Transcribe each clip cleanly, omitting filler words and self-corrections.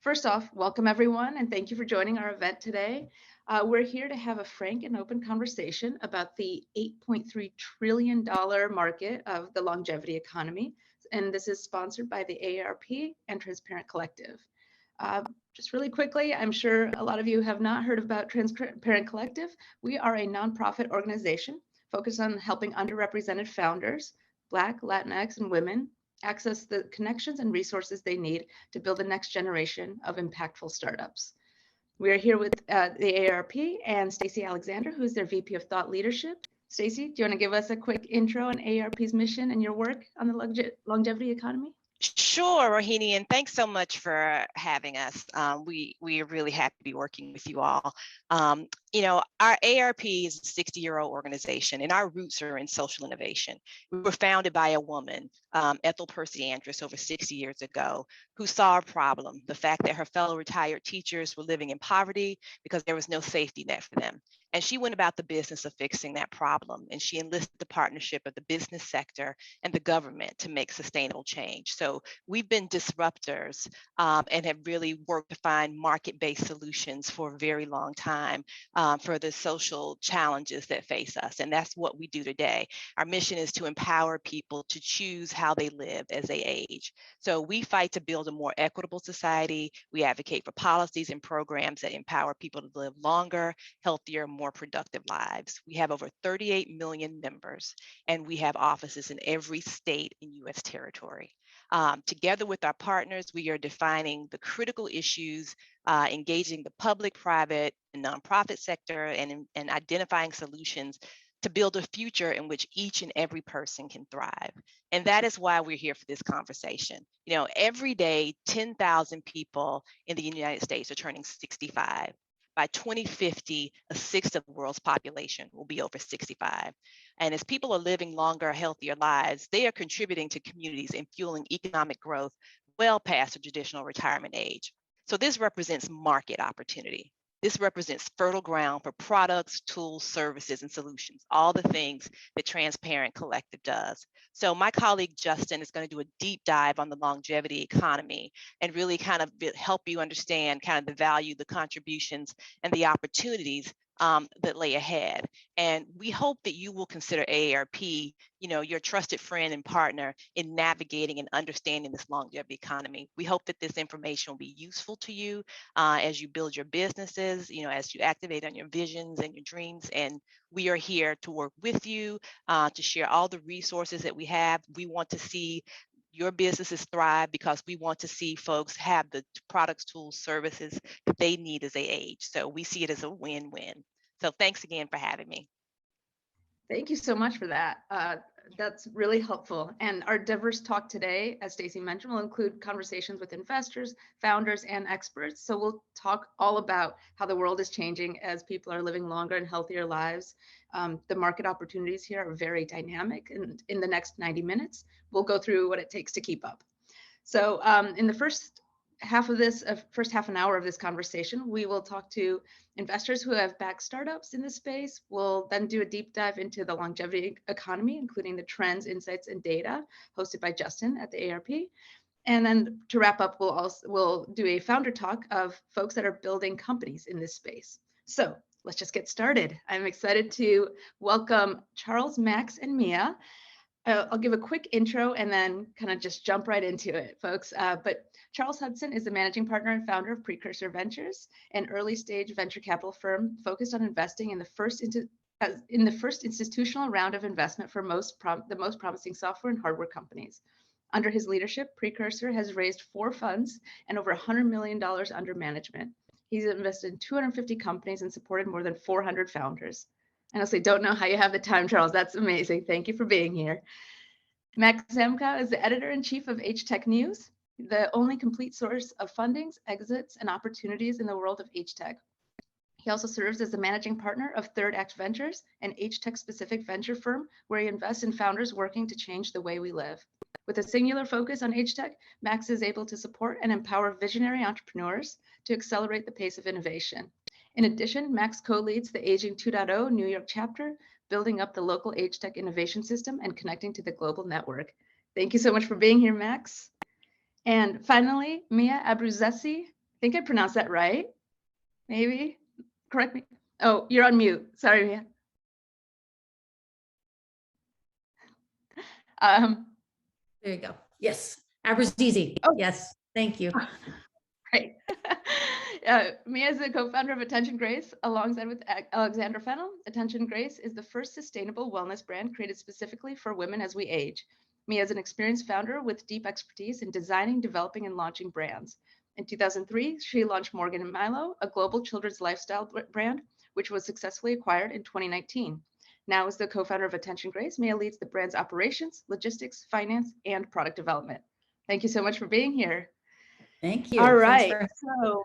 First off, welcome everyone, and thank you for joining our event today. We're here to have a frank and open conversation about the $8.3 trillion market of the longevity economy, and this is sponsored by the AARP and Transparent Collective. Just really quickly, I'm sure a lot of you have not heard about Transparent Collective. We are a nonprofit organization focused on helping underrepresented founders, Black, Latinx, and women access the connections and resources they need to build the next generation of impactful startups. We are here with the AARP and Stacey Alexander, who's their VP of Thought Leadership. Stacey, do you want to give us a quick intro on AARP's mission and your work on the longevity economy? Sure, Rohini, and thanks so much for having us. We are really happy to be working with you all. Our AARP is a 60-year-old organization, and our roots are in social innovation. We were founded by a woman, Ethel Percy Andrus, over 60 years ago, who saw a problem, the fact that her fellow retired teachers were living in poverty because there was no safety net for them. And she went about the business of fixing that problem, and she enlisted the partnership of the business sector and the government to make sustainable change. So we've been disruptors and have really worked to find market-based solutions for a very long time for the social challenges that face us. And that's what we do today. Our mission is to empower people to choose how they live as they age. So we fight to build a more equitable society. We advocate for policies and programs that empower people to live longer, healthier, more productive lives. We have over 38 million members, and we have offices in every state in U.S. territory. Together with our partners, we are defining the critical issues, engaging the public, private, and nonprofit sector, and identifying solutions to build a future in which each and every person can thrive. And that is why we're here for this conversation. Every day, 10,000 people in the United States are turning 65. By 2050, a sixth of the world's population will be over 65. And as people are living longer, healthier lives, they are contributing to communities and fueling economic growth well past the traditional retirement age. So this represents market opportunity. This represents fertile ground for products, tools, services, and solutions, all the things that Transparent Collective does. So my colleague Justin is going to do a deep dive on the longevity economy and really kind of help you understand kind of the value, the contributions, and the opportunities that lay ahead. And we hope that you will consider AARP, your trusted friend and partner in navigating and understanding this longevity economy. We hope that this information will be useful to you as you build your businesses, as you activate on your visions and your dreams. And we are here to work with you, to share all the resources that we have. We want to see your businesses thrive because we want to see folks have the products, tools, services that they need as they age. So we see it as a win-win. So thanks again for having me. Thank you so much for that. That's really helpful. And our diverse talk today, as Stacey mentioned, will include conversations with investors, founders, and experts. So we'll talk all about how the world is changing as people are living longer and healthier lives. The market opportunities here are very dynamic. And in the next 90 minutes, we'll go through what it takes to keep up. So in the first half an hour of this conversation, we will talk to investors who have backed startups in this space. We'll then do a deep dive into the longevity economy, including the trends, insights, and data, hosted by Justin at the AARP. And then to wrap up, we'll do a founder talk of folks that are building companies in this space. So let's just get started. I'm excited to welcome Charles, Max, and Mia. I'll give a quick intro and then kind of just jump right into it, folks. But Charles Hudson is the managing partner and founder of Precursor Ventures, an early-stage venture capital firm focused on investing in the first institutional round of investment for the most promising software and hardware companies. Under his leadership, Precursor has raised 4 funds and over $100 million under management. He's invested in 250 companies and supported more than 400 founders. I honestly don't know how you have the time, Charles. That's amazing. Thank you for being here. Max Zemko is the editor-in-chief of H-Tech News, the only complete source of fundings, exits, and opportunities in the world of H-Tech. He also serves as the managing partner of Third Act Ventures, an H-Tech-specific venture firm where he invests in founders working to change the way we live. With a singular focus on H-Tech, Max is able to support and empower visionary entrepreneurs to accelerate the pace of innovation. In addition, Max co-leads the Aging 2.0 New York chapter, building up the local H-Tech innovation system and connecting to the global network. Thank you so much for being here, Max. And finally, Mia Abruzzazzi. I think I pronounced that right. Maybe, correct me. Oh, you're on mute. Sorry, Mia. There you go. Yes, Abruzzazzi. Oh. Yes, thank you. Great. Mia is the co-founder of Attention Grace, alongside with Alexandra Fennell. Attention Grace is the first sustainable wellness brand created specifically for women as we age. Mia is an experienced founder with deep expertise in designing, developing, and launching brands. In 2003, she launched Morgan & Milo, a global children's lifestyle brand, which was successfully acquired in 2019. Now, as the co-founder of Attention Grace, Mia leads the brand's operations, logistics, finance, and product development. Thank you so much for being here. Thank you. All right. So,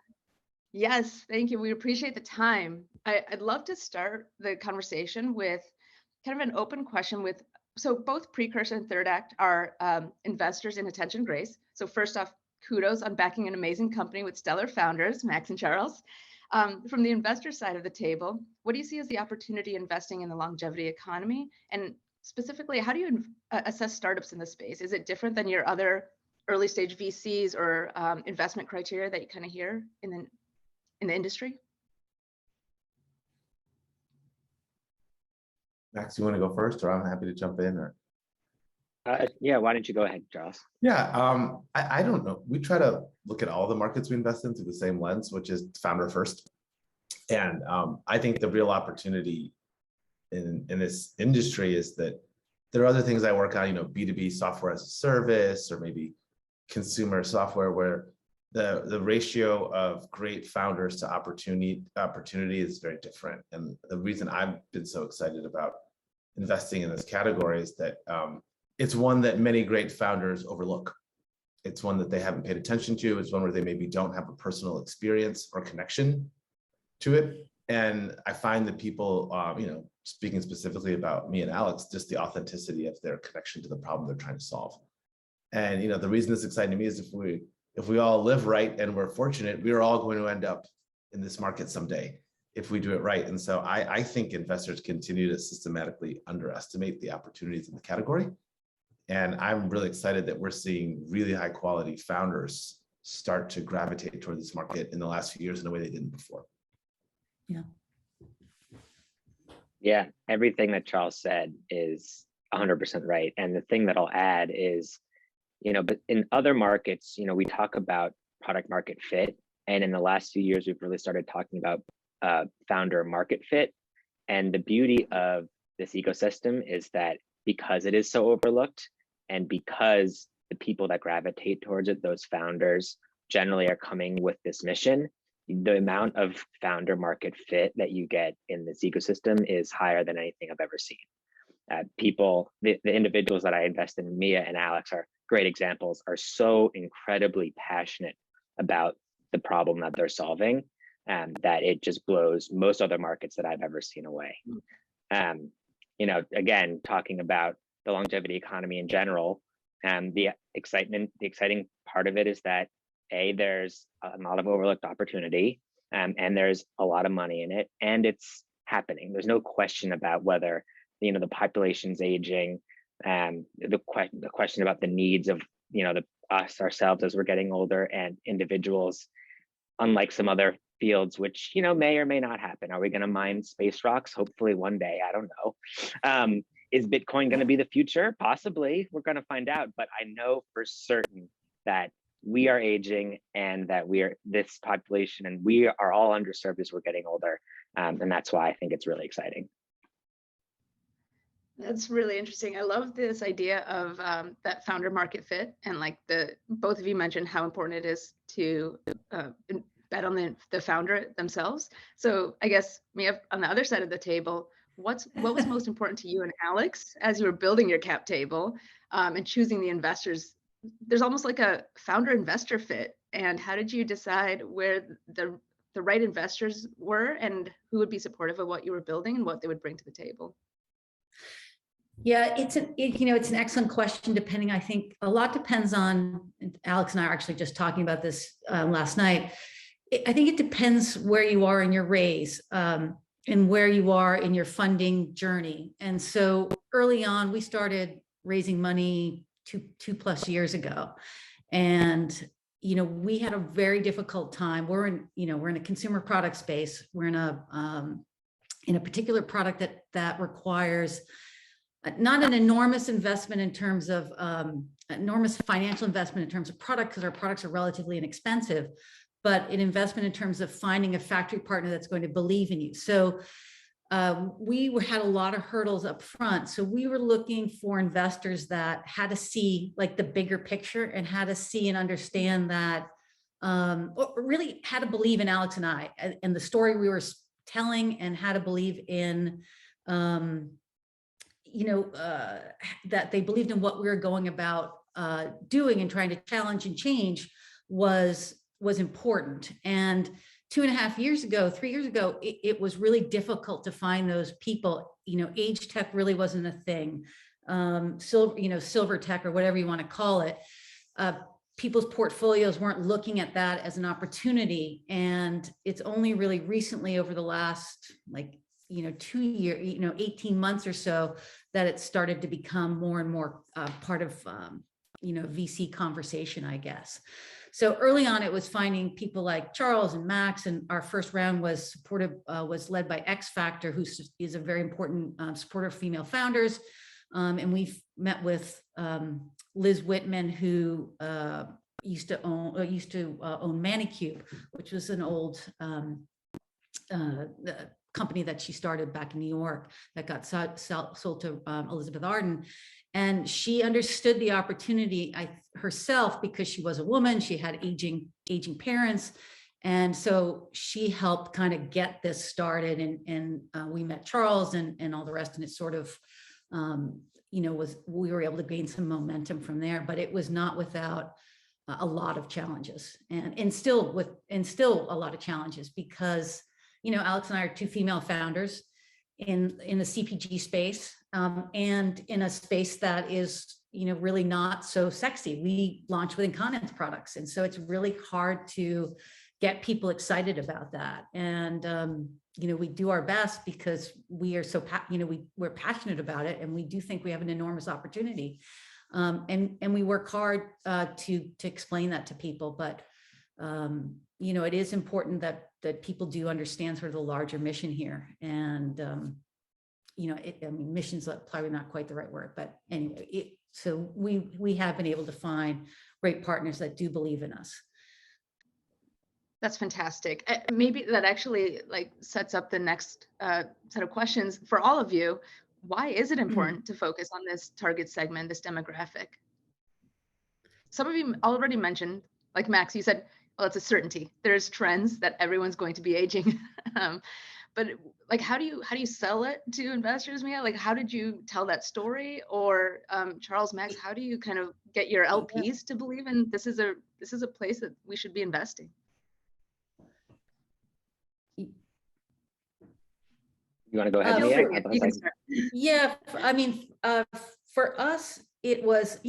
yes, thank you. We appreciate the time. I'd love to start the conversation with kind of an open question with, so both Precursor and Third Act are investors in Attention Grace. So first off, kudos on backing an amazing company with stellar founders, Max and Charles. From the investor side of the table, what do you see as the opportunity investing in the longevity economy? And specifically, how do you assess startups in this space? Is it different than your other early stage VCs or investment criteria that you kind of hear in the industry? Max, you want to go first, or I'm happy to jump in? Or yeah, why don't you go ahead, Charles? yeah, I don't know. We try to look at all the markets we invest in through the same lens, which is founder first. And I think the real opportunity in this industry is that there are other things I work on, B2B software as a service, or maybe consumer software, where the ratio of great founders to opportunity is very different. And the reason I've been so excited about investing in this category is that it's one that many great founders overlook. It's one that they haven't paid attention to. It's one where they maybe don't have a personal experience or connection to it. And I find that people, speaking specifically about me and Alex, just the authenticity of their connection to the problem they're trying to solve. And the reason it's exciting to me is if we all live right and we're fortunate, we're all going to end up in this market someday if we do it right. And so I think investors continue to systematically underestimate the opportunities in the category. And I'm really excited that we're seeing really high quality founders start to gravitate toward this market in the last few years in a way they didn't before. Yeah. Yeah, everything that Charles said is 100% right. And the thing that I'll add is, but in other markets, we talk about product market fit. And in the last few years, we've really started talking about founder market fit. And the beauty of this ecosystem is that because it is so overlooked, and because the people that gravitate towards it, those founders generally are coming with this mission, the amount of founder market fit that you get in this ecosystem is higher than anything I've ever seen. The individuals that I invest in, Mia and Alex, are great examples, are so incredibly passionate about the problem that they're solving, that it just blows most other markets that I've ever seen away. Again, talking about the longevity economy in general, and the exciting part of it is that there's a lot of overlooked opportunity, and there's a lot of money in it, and it's happening. There's no question about whether the population's aging, the question about the needs of us ourselves as we're getting older, and individuals, unlike some other fields, which may or may not happen. Are we going to mine space rocks? Hopefully one day. I don't know. Is Bitcoin going to be the future? Possibly. We're going to find out. But I know for certain that we are aging, and that this population, and we are all underserved as we're getting older. And that's why I think it's really exciting. That's really interesting. I love this idea of that founder market fit, and like both of you mentioned how important it is to bet on the founder themselves. So I guess Mia, on the other side of the table, what was most important to you and Alex as you were building your cap table and choosing the investors? There's almost like a founder investor fit. And how did you decide where the right investors were, and who would be supportive of what you were building and what they would bring to the table? Yeah, it's an excellent question. I think a lot depends on, Alex and I are actually just talking about this last night. I think it depends where you are in your raise and where you are in your funding journey. And so early on, we started raising money two plus years ago. And, you know, we had a very difficult time. We're in a consumer product space. We're in a particular product that requires not an enormous investment in terms of enormous financial investment in terms of product, because our products are relatively inexpensive, but an investment in terms of finding a factory partner that's going to believe in you. So we had a lot of hurdles up front. So we were looking for investors that had to see like the bigger picture and had to see and understand that, or really had to believe in Alex and I and the story we were telling, and had to believe in, that they believed in what we were going about doing and trying to challenge and change was important. And 2.5 years ago, 3 years ago, it was really difficult to find those people. You know, age tech really wasn't a thing. Silver tech, or whatever you want to call it. People's portfolios weren't looking at that as an opportunity. And it's only really recently, over the last 2 years, 18 months or so, that it started to become more and more part of VC conversation, I guess. So early on, it was finding people like Charles and Max, and our first round was led by X Factor, who is a very important supporter of female founders. And we've met with Liz Whitman, who used to own Manicube, which was an old company that she started back in New York that got sold to Elizabeth Arden. And she understood the opportunity herself, because she was a woman, she had aging parents. And so she helped kind of get this started, and we met Charles and all the rest. And it sort of, we were able to gain some momentum from there, but it was not without a lot of challenges, and still a lot of challenges, because, Alex and I are two female founders in the CPG space, and in a space that is, really not so sexy. We launch with incontinence products. And so it's really hard to get people excited about that. And, we do our best, because we are so, we're passionate about it. And we do think we have an enormous opportunity. And we work hard to explain that to people. But, it is important that people do understand sort of the larger mission here. And, mission's probably not quite the right word, but anyway, so we have been able to find great partners that do believe in us. That's fantastic. Maybe that actually sets up the next set of questions for all of you. Why is it important to focus on this target segment, this demographic? Some of you already mentioned, like Max, you said, well, it's a certainty. There's trends that everyone's going to be aging. But how do you sell it to investors, Mia? How did you tell that story? Or Charles, Max, how do you kind of get your LPs to believe in this is a place that we should be investing? You want to go ahead, Mia? Yeah, for us, it was,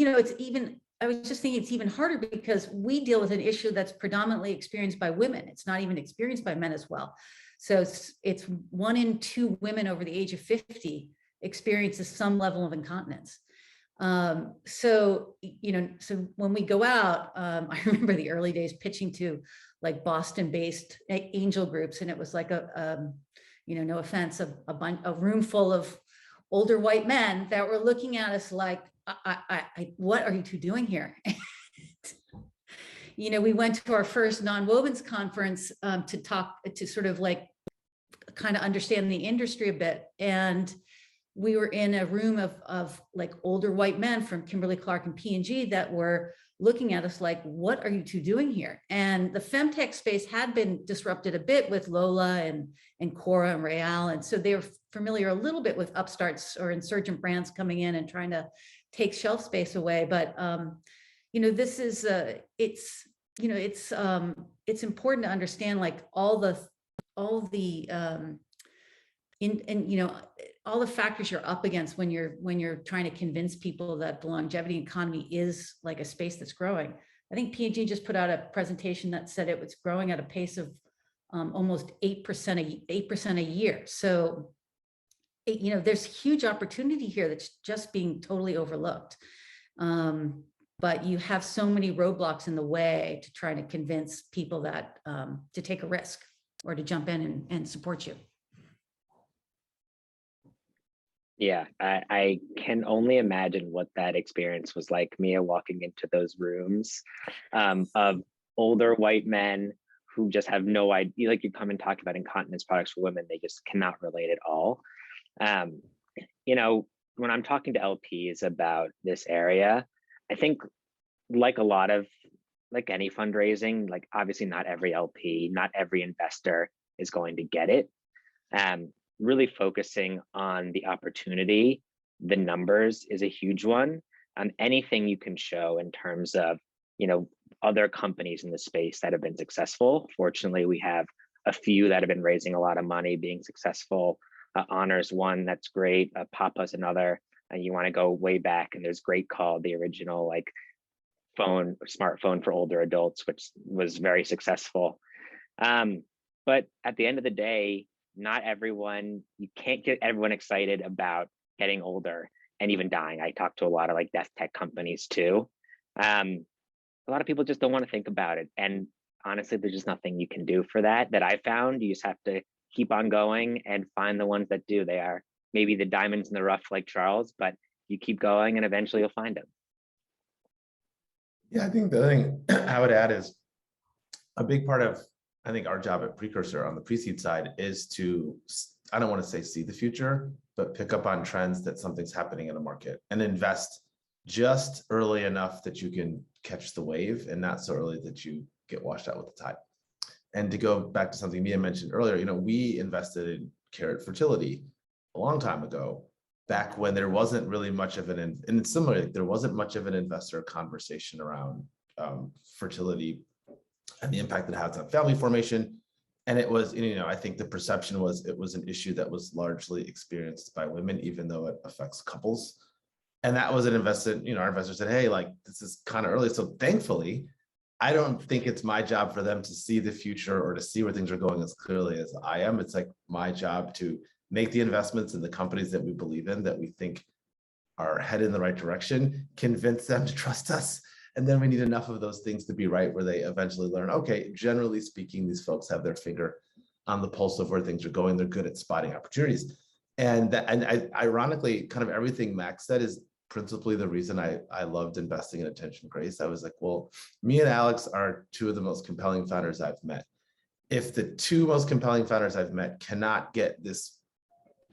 I was just thinking it's even harder, because we deal with an issue that's predominantly experienced by women. It's not even experienced by men as well. So it's 1 in 2 women over the age of 50 experiences some level of incontinence. So when we go out, I remember the early days pitching to Boston-based angel groups, and it was like no offense, a room full of older white men that were looking at us like, what are you two doing here? We went to our first non-wovens conference to sort of kind of understand the industry a bit. And we were in a room of older white men from Kimberly-Clark and P&G that were looking at us like, what are you two doing here? And the femtech space had been disrupted a bit with Lola and Cora and Real. And so they were familiar a little bit with upstarts or insurgent brands coming in and trying to take shelf space away. But, this is, it's important to understand all the factors you're up against when you're trying to convince people that the longevity economy is a space that's growing. I think P&G just put out a presentation that said it was growing at a pace of almost 8% a year. So, there's huge opportunity here that's just being totally overlooked. but you have so many roadblocks in the way to try to convince people that to take a risk or to jump in and support you. Yeah, I can only imagine what that experience was like, Mia, walking into those rooms of older white men who just have no idea, like you come and talk about incontinence products for women, they just cannot relate at all. You know, when I'm talking to LPs about this area, I think like any fundraising, like obviously not every LP, not every investor is going to get it. Really focusing on the opportunity, the numbers is a huge one. Anything you can show in terms of, you know, other companies in the space that have been successful. Fortunately, we have a few that have been raising a lot of money, being successful. Honors one, that's great. Papa's another. And you want to go way back, and there's Great Call, the original like smartphone for older adults, which was very successful. But at the end of the day, not everyone, you can't get everyone excited about getting older and even dying. I talk to a lot of like death tech companies too. A lot of people just don't want to think about it. And honestly, there's just nothing you can do for that I found. You just have to keep on going and find the ones that do. They are maybe the diamonds in the rough like Charles, but you keep going and eventually you'll find them. Yeah, I think the other thing I would add is a big part of, I think, our job at Precursor on the pre-seed side is to, I don't want to say see the future, but pick up on trends that something's happening in the market and invest just early enough that you can catch the wave and not so early that you get washed out with the tide. And to go back to something Mia mentioned earlier, you know, we invested in Carrot Fertility a long time ago, back when there wasn't really much of an, and it's similar, there wasn't much of an investor conversation around fertility and the impact it has on family formation. And it was, you know, I think the perception was it was an issue that was largely experienced by women, even though it affects couples. And that was an investment, you know, our investor said, hey, like, this is kind of early. So thankfully, I don't think it's my job for them to see the future or to see where things are going as clearly as I am. It's like my job to make the investments in the companies that we believe in, that we think are headed in the right direction, convince them to trust us. And then we need enough of those things to be right where they eventually learn, okay, generally speaking, these folks have their finger on the pulse of where things are going. They're good at spotting opportunities. And ironically, kind of everything Max said is principally the reason I loved investing in Attention Grace. I was like, well, me and Alex are two of the most compelling founders I've met. If the two most compelling founders I've met cannot get this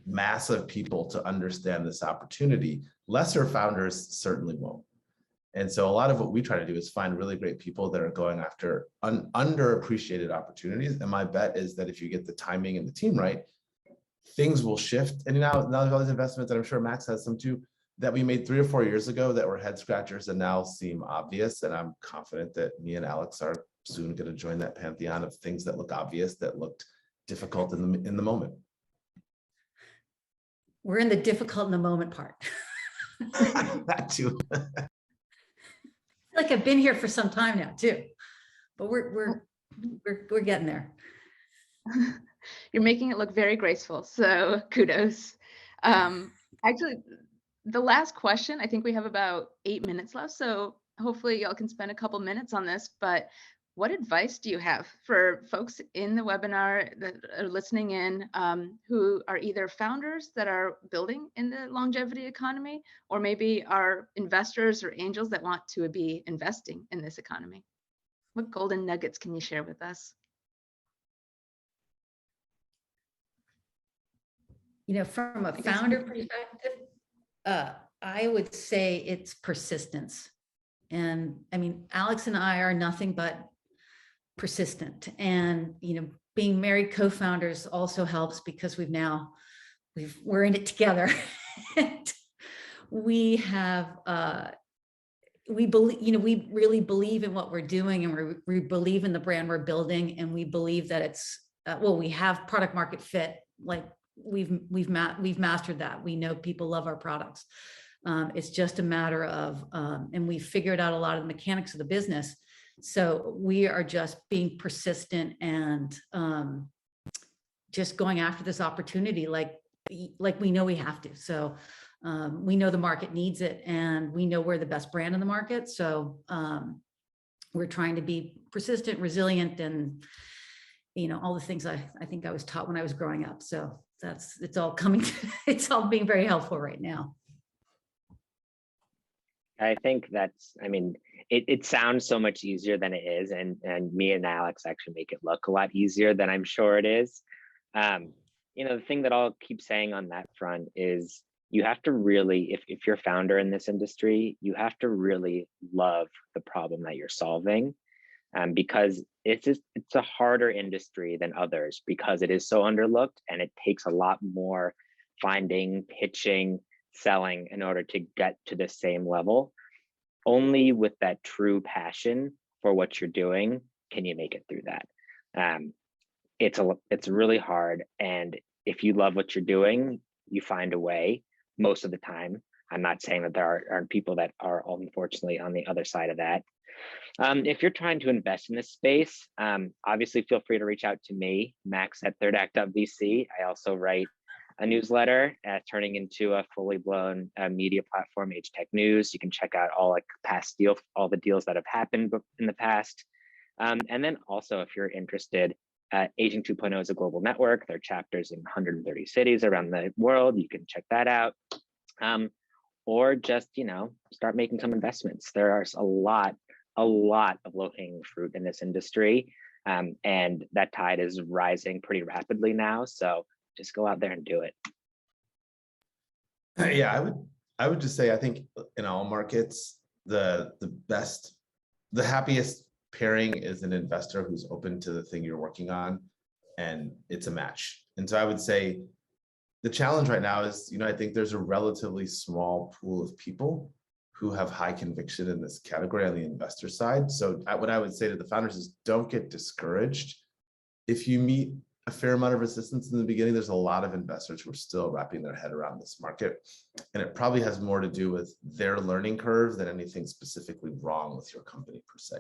mass of people to understand this opportunity, lesser founders certainly won't. And so a lot of what we try to do is find really great people that are going after underappreciated opportunities. And my bet is that if you get the timing and the team right, things will shift. And now there's all these investments, and I'm sure Max has some too, that we made 3 or 4 years ago that were head scratchers and now seem obvious. And I'm confident that me and Alex are soon going to join that pantheon of things that look obvious, that looked difficult in the moment. We're in the difficult in the moment part. That too. Like I've been here for some time now too, but we're getting there. You're making it look very graceful, so kudos. Actually, the last question, I think we have about 8 minutes left, so hopefully y'all can spend a couple minutes on this, but what advice do you have for folks in the webinar that are listening in who are either founders that are building in the longevity economy, or maybe are investors or angels that want to be investing in this economy? What golden nuggets can you share with us? You know, from a founder perspective, I would say it's persistence. And I mean, Alex and I are nothing but persistent, and you know, being married co-founders also helps because we're in it together. And we have we believe, you know, we really believe in what we're doing, and we believe in the brand we're building, and we believe that it's well, we have product market fit. Like we've mastered that. We know people love our products. It's just a matter of and we figured out a lot of the mechanics of the business. So we are just being persistent and just going after this opportunity like we know we have to. So We know the market needs it, and we know we're the best brand in the market. So we're trying to be persistent, resilient, and all the things I think I was taught when I was growing up. So it's all coming, it's all being very helpful right now. I think it sounds so much easier than it is. And me and Alex actually make it look a lot easier than I'm sure it is. The thing that I'll keep saying on that front is you have to really, if you're a founder in this industry, you have to really love the problem that you're solving. Because it's a harder industry than others because it is so underlooked, and it takes a lot more finding, pitching, selling in order to get to the same level. Only with that true passion for what you're doing can you make it through that. It's really hard, and if you love what you're doing, you find a way most of the time. I'm not saying that there aren't people that are unfortunately on the other side of that. If you're trying to invest in this space, obviously feel free to reach out to me, Max at thirdact.vc. I also write a newsletter turning into a fully blown media platform, Age Tech News. You can check out all the deals that have happened in the past. And then also, if you're interested, Aging 2.0 is a global network. There are chapters in 130 cities around the world. You can check that out. Or just, start making some investments. There are a lot of low-hanging fruit in this industry. And that tide is rising pretty rapidly now. So just go out there and do it. Yeah, I would just say, I think in all markets, the happiest pairing is an investor who's open to the thing you're working on, and it's a match. And so I would say the challenge right now is, I think there's a relatively small pool of people who have high conviction in this category on the investor side. So what I would say to the founders is, don't get discouraged. If you meet a fair amount of resistance in the beginning, there's a lot of investors who are still wrapping their head around this market. And it probably has more to do with their learning curve than anything specifically wrong with your company per se.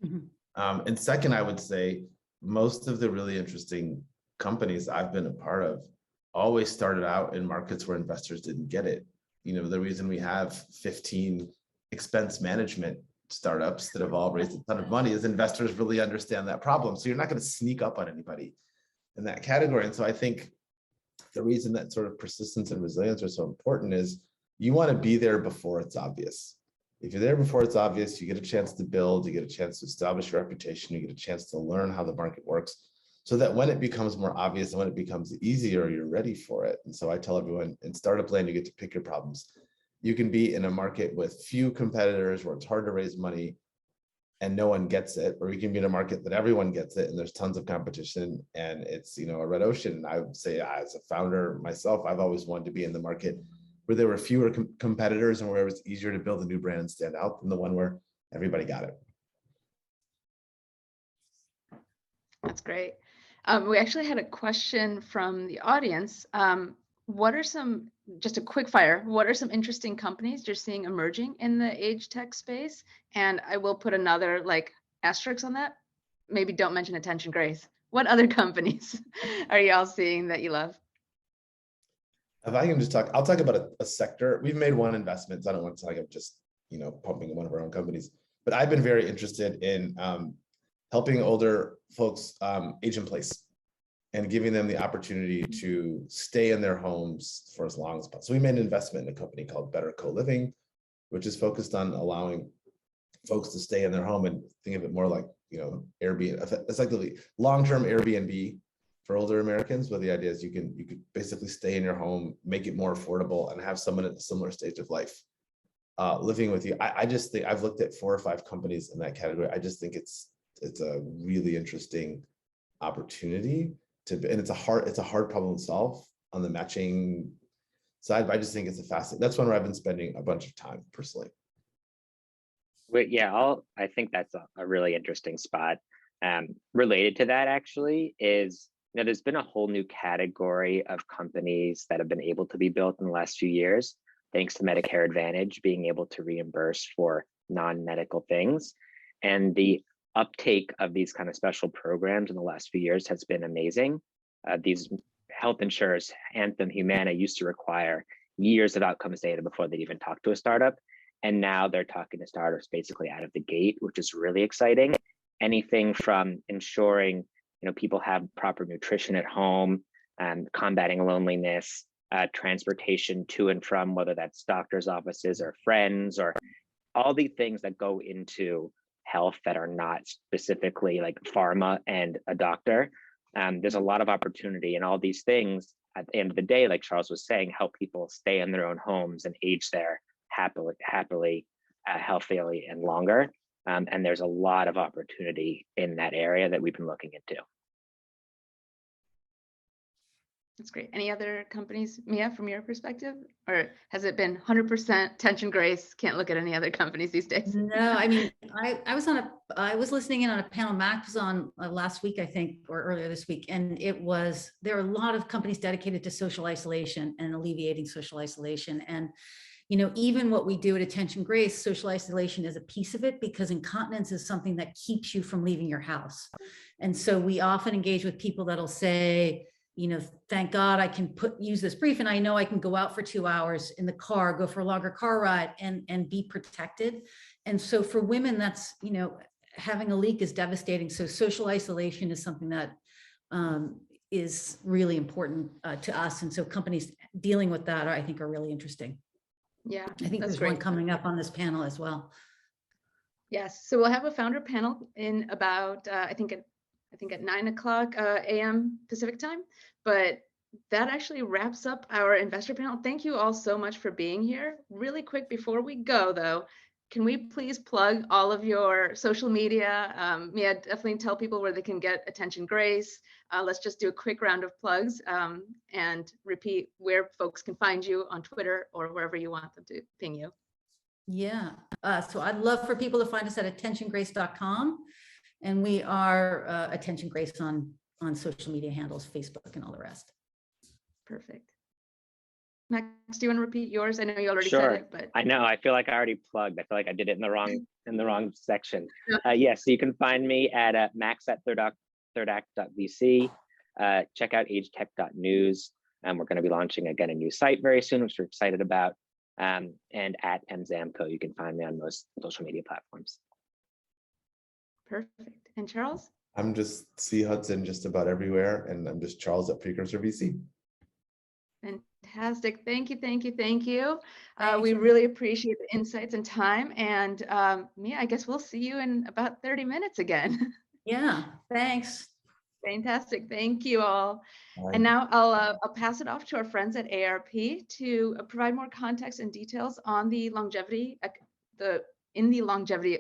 Mm-hmm. And second, I would say most of the really interesting companies I've been a part of always started out in markets where investors didn't get it. The reason we have 15 expense management startups that have all raised a ton of money is investors really understand that problem. So you're not going to sneak up on anybody in that category. And so I think the reason that sort of persistence and resilience are so important is you want to be there before it's obvious. If you're there before it's obvious, you get a chance to build, you get a chance to establish your reputation, you get a chance to learn how the market works, so that when it becomes more obvious and when it becomes easier, you're ready for it. And so I tell everyone, in startup land, you get to pick your problems. You can be in a market with few competitors where it's hard to raise money and no one gets it, or you can be in a market that everyone gets it and there's tons of competition and it's a red ocean. And I would say, as a founder myself, I've always wanted to be in the market where there were fewer competitors and where it was easier to build a new brand and stand out than the one where everybody got it. That's great. We actually had a question from the audience. What are just a quick fire, what are some interesting companies you're seeing emerging in the age tech space? And I will put another asterisk on that. Maybe don't mention Attention Grace. What other companies are y'all seeing that you love? If I can just talk, I'll talk about a sector. We've made one investment. So I don't want to talk about just, pumping one of our own companies, but I've been very interested in helping older folks age in place and giving them the opportunity to stay in their homes for as long as possible. So we made an investment in a company called Better Co-Living, which is focused on allowing folks to stay in their home, and think of it more like, Airbnb, effectively long-term Airbnb for older Americans, where the idea is you could basically stay in your home, make it more affordable, and have someone at a similar stage of life living with you. I just think I've looked at 4 or 5 companies in that category. I just think it's a really interesting opportunity and it's a hard problem to solve on the matching side, but I just think it's that's one where I've been spending a bunch of time personally. Yeah, I think that's a really interesting spot. Related to that actually is, there's been a whole new category of companies that have been able to be built in the last few years, thanks to Medicare Advantage being able to reimburse for non-medical things. And the uptake of these kind of special programs in the last few years has been amazing. These health insurers, Anthem, Humana, used to require years of outcomes data before they'd even talk to a startup. And now they're talking to startups basically out of the gate, which is really exciting. Anything from ensuring people have proper nutrition at home, combating loneliness, transportation to and from, whether that's doctor's offices or friends, or all the things that go into health that are not specifically like pharma and a doctor. There's a lot of opportunity, and all these things at the end of the day, like Charles was saying, help people stay in their own homes and age there happily, healthily, and longer. And there's a lot of opportunity in that area that we've been looking into. That's great. Any other companies, Mia, from your perspective? Or has it been 100% tension grace? Can't look at any other companies these days? No, I mean, I was listening in on a panel Max was on last week, I think, or earlier this week. And there are a lot of companies dedicated to social isolation and alleviating social isolation. And, even what we do at Attention Grace, social isolation is a piece of it, because incontinence is something that keeps you from leaving your house. And so we often engage with people that'll say, thank God I can use this brief, and I know I can go out for 2 hours in the car, go for a longer car ride and be protected. And so for women, that's, having a leak is devastating. So social isolation is something that is really important to us. And so companies dealing with that, I think, are really interesting. Yeah, I think there's one coming up on this panel as well. Yes, so we'll have a founder panel in about, I think at 9:00 a.m. Pacific time, but that actually wraps up our investor panel. Thank you all so much for being here. Really quick before we go though, can we please plug all of your social media? Mia, definitely tell people where they can get Attention Grace. Let's just do a quick round of plugs and repeat where folks can find you on Twitter or wherever you want them to ping you. Yeah, so I'd love for people to find us at attentiongrace.com. And we are Attention Grace on social media handles, Facebook and all the rest. Perfect. Max, do you want to repeat yours? I know you already Sure. said it, but I know, I feel like I already plugged. I feel like I did it in the wrong section. Yes, so you can find me at max@thirdact.vc. Check out agetech.news. We're going to be launching again a new site very soon, which we're excited about. And at Zemko, you can find me on most social media platforms. perfect. And Charles? I'm just C Hudson just about everywhere, and I'm just Charles at Precursor VC. Fantastic. Thank you, thank you, thank you. Thanks. We really appreciate the insights and time. And Mia, I guess we'll see you in about 30 minutes again. Yeah, thanks. Fantastic. Thank you all. Bye. And now I'll pass it off to our friends at AARP to provide more context and details on the longevity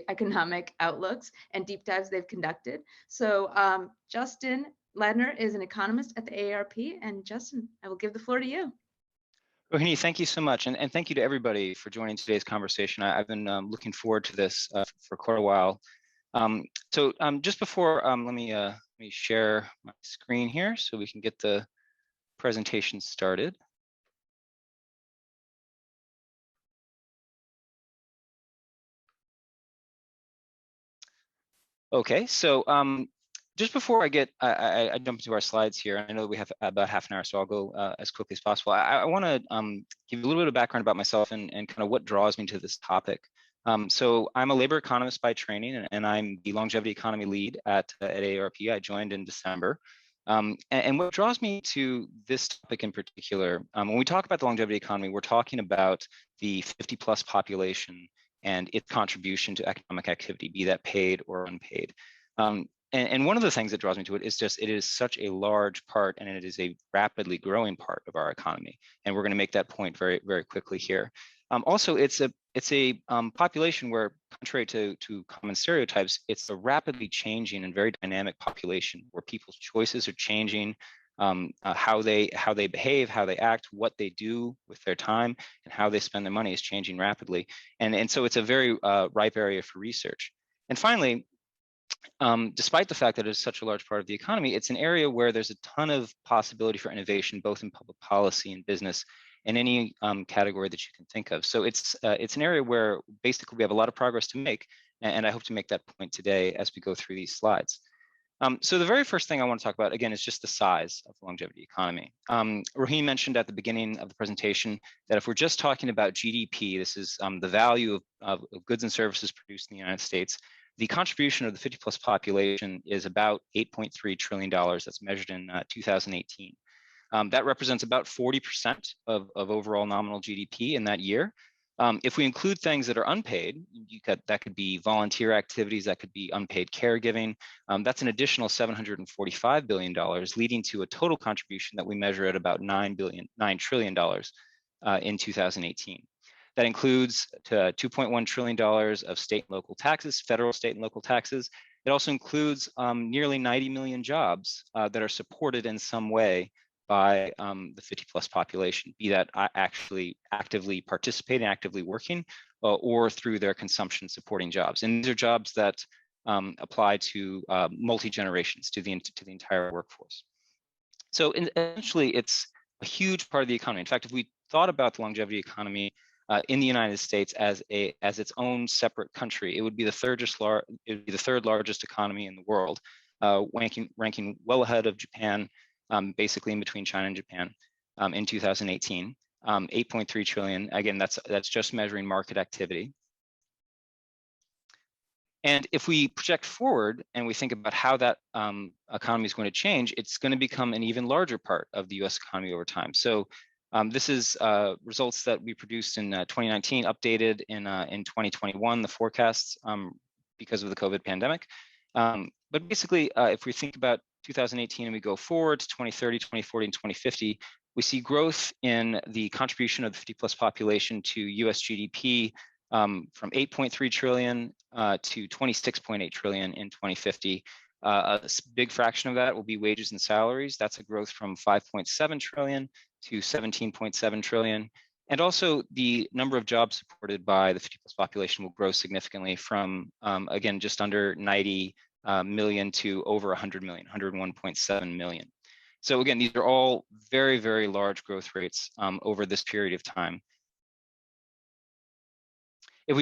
economic outlooks and deep dives they've conducted. So Justin Leonard is an economist at the AARP, and Justin, I will give the floor to you. Rohini, thank you so much, and thank you to everybody for joining today's conversation. I've been looking forward to this for quite a while. Just before, let me share my screen here so we can get the presentation started. Okay, so just before I jump into our slides here, I know we have about half an hour, so I'll go as quickly as possible. I want to give you a little bit of background about myself and kind of what draws me to this topic. So I'm a labor economist by training, and I'm the longevity economy lead at AARP. I joined in December. And what draws me to this topic in particular, when we talk about the longevity economy, we're talking about the 50+ population and its contribution to economic activity, be that paid or unpaid. And one of the things that draws me to it is just it is such a large part, and it is a rapidly growing part of our economy. And we're going to make that point very, very quickly here. Also, it's a population where, contrary to common stereotypes, it's a rapidly changing and very dynamic population where people's choices are changing, how they behave, how they act, what they do with their time, and how they spend their money is changing rapidly. And so it's a very ripe area for research. And finally, despite the fact that it is such a large part of the economy, it's an area where there's a ton of possibility for innovation, both in public policy and business, in any category that you can think of. So it's an area where basically we have a lot of progress to make, and I hope to make that point today as we go through these slides. So the very first thing I want to talk about, again, is just the size of the longevity economy. Rohini mentioned at the beginning of the presentation that if we're just talking about GDP, this is the value of goods and services produced in the United States, the contribution of the 50-plus population is about $8.3 trillion. That's measured in 2018. That represents about 40% of overall nominal GDP in that year. If we include things that are unpaid, that could be volunteer activities, that could be unpaid caregiving, that's an additional $745 billion, leading to a total contribution that we measure at about $9 trillion in 2018. That includes $2.1 trillion of state and local taxes, federal, state, and local taxes. It also includes nearly 90 million jobs that are supported in some way by the 50-plus population, be that actually actively participating, actively working, or through their consumption supporting jobs. And these are jobs that apply to multi-generations, to the entire workforce. So essentially, it's a huge part of the economy. In fact, if we thought about the longevity economy in the United States as its own separate country, it would be the third largest economy in the world, ranking well ahead of Japan, basically in between China and Japan in 2018, 8.3 trillion. Again, that's just measuring market activity. And if we project forward and we think about how that economy is going to change, it's going to become an even larger part of the US economy over time. So this is results that we produced in 2019, updated in 2021, the forecasts because of the COVID pandemic. But basically, if we think about 2018 and we go forward to 2030, 2040, and 2050, we see growth in the contribution of the 50-plus population to US GDP from 8.3 trillion to 26.8 trillion in 2050. A big fraction of that will be wages and salaries. That's a growth from 5.7 trillion to 17.7 trillion. And also the number of jobs supported by the 50-plus population will grow significantly from, again, just under 90 million to over 100 million, 101.7 million. So again, these are all very, very large growth rates over this period of time. If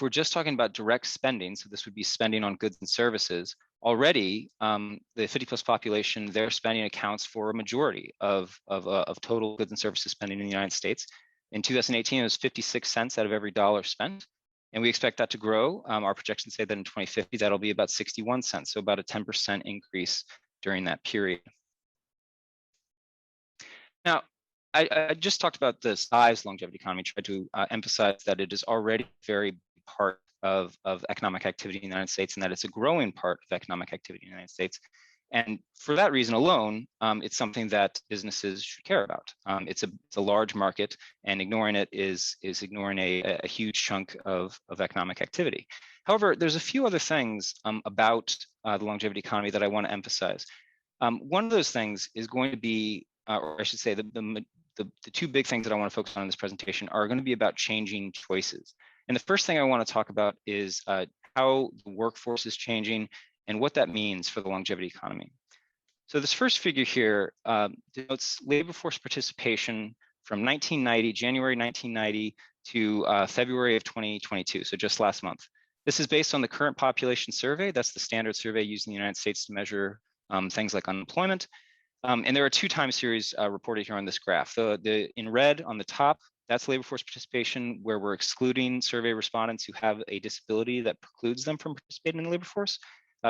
we're just talking about direct spending, so this would be spending on goods and services, already the 50-plus population, their spending accounts for a majority of total goods and services spending in the United States. In 2018, it was 56 cents out of every dollar spent. And we expect that to grow. Our projections say that in 2050, that'll be about 61 cents, so about a 10% increase during that period. Now, I just talked about the size longevity economy, tried to emphasize that it is already a very big part of economic activity in the United States, and that it's a growing part of economic activity in the United States. And for that reason alone, it's something that businesses should care about. It's a large market, and ignoring it is ignoring a huge chunk of economic activity. However, there's a few other things about the longevity economy that I want to emphasize. One of those things is going to be, or I should say, the two big things that I want to focus on in this presentation are going to be about changing choices. And the first thing I want to talk about is how the workforce is changing and what that means for the longevity economy. So this first figure here denotes labor force participation from January 1990 to February of 2022, so just last month. This is based on the current population survey. That's the standard survey used in the United States to measure things like unemployment. And there are two time series reported here on this graph. In red on the top, that's labor force participation, where we're excluding survey respondents who have a disability that precludes them from participating in the labor force.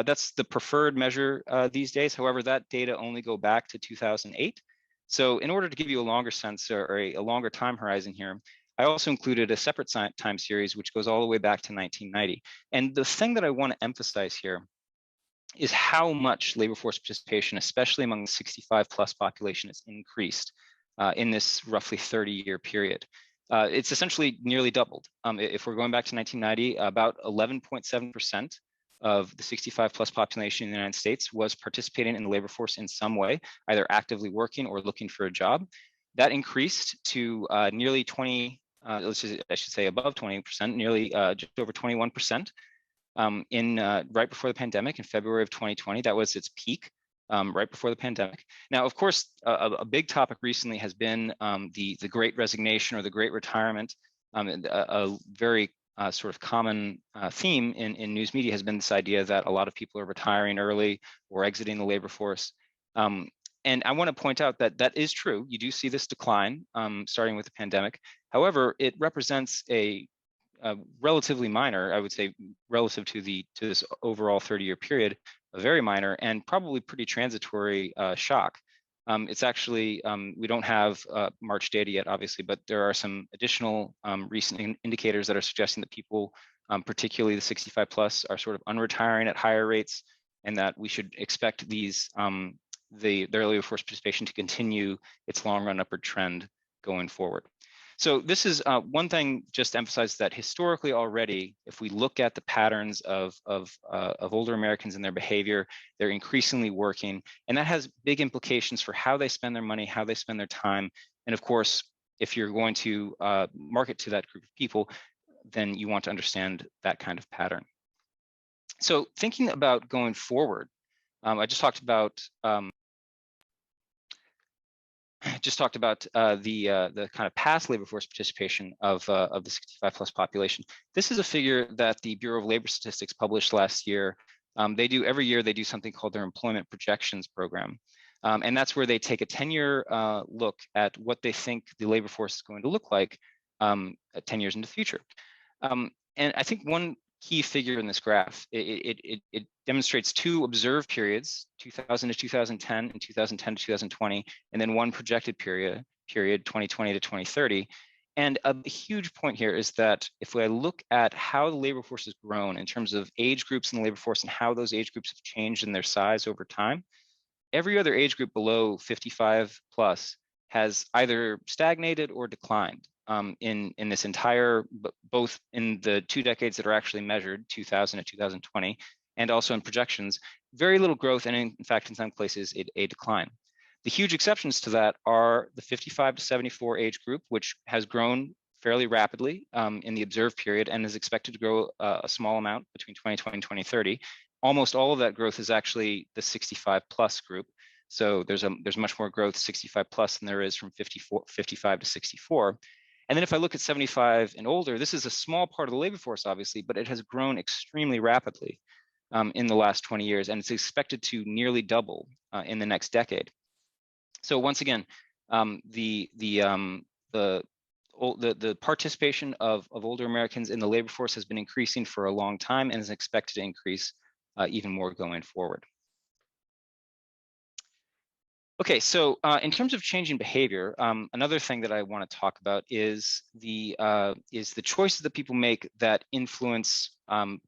That's the preferred measure these days. However, that data only go back to 2008. So in order to give you a longer sense or a longer time horizon here, I also included a separate time series, which goes all the way back to 1990. And the thing that I want to emphasize here is how much labor force participation, especially among the 65-plus population, has increased in this roughly 30-year period. It's essentially nearly doubled. If we're going back to 1990, about 11.7% of the 65-plus population in the United States was participating in the labor force in some way, either actively working or looking for a job. That increased to nearly 20, I should say above 20%, nearly just over 21% right before the pandemic in February of 2020. That was its peak right before the pandemic. Now, of course, a big topic recently has been the Great Resignation or the Great Retirement, a very sort of common theme in news media has been this idea that a lot of people are retiring early or exiting the labor force. And I want to point out that that is true. You do see this decline starting with the pandemic. However, it represents a relatively minor, I would say, relative to this overall 30-year period, a very minor and probably pretty transitory shock. It's actually, we don't have March data yet, obviously, but there are some additional recent indicators that are suggesting that people, particularly the 65 plus, are sort of unretiring at higher rates, and that we should expect these the labor force participation to continue its long run upward trend going forward. So this is one thing, just to emphasize that historically already, if we look at the patterns of older Americans and their behavior, they're increasingly working, and that has big implications for how they spend their money, how they spend their time. And of course, if you're going to market to that group of people, then you want to understand that kind of pattern. So thinking about going forward, I just talked about the kind of past labor force participation of the 65 plus population. This is a figure that the Bureau of Labor Statistics published last year. They do every year, they do something called their employment projections program. And that's where they take a 10-year look at what they think the labor force is going to look like 10 years into the future. And I think one key figure in this graph, it demonstrates two observed periods, 2000 to 2010 and 2010 to 2020, and then one projected period 2020 to 2030. And a huge point here is that if I look at how the labor force has grown in terms of age groups in the labor force and how those age groups have changed in their size over time, every other age group below 55 plus has either stagnated or declined in this entire, both in the 2 decades that are actually measured, 2000 to 2020, and also in projections, very little growth, and in fact, in some places, a decline. The huge exceptions to that are the 55 to 74 age group, which has grown fairly rapidly in the observed period and is expected to grow a small amount between 2020 and 2030. Almost all of that growth is actually the 65 plus group. So there's much more growth 65 plus than there is from 55 to 64. And then if I look at 75 and older, this is a small part of the labor force, obviously, but it has grown extremely rapidly in the last 20 years, and it's expected to nearly double in the next decade. So once again, the participation of older Americans in the labor force has been increasing for a long time and is expected to increase even more going forward. Okay, so in terms of changing behavior, another thing that I want to talk about is the choices that people make that influence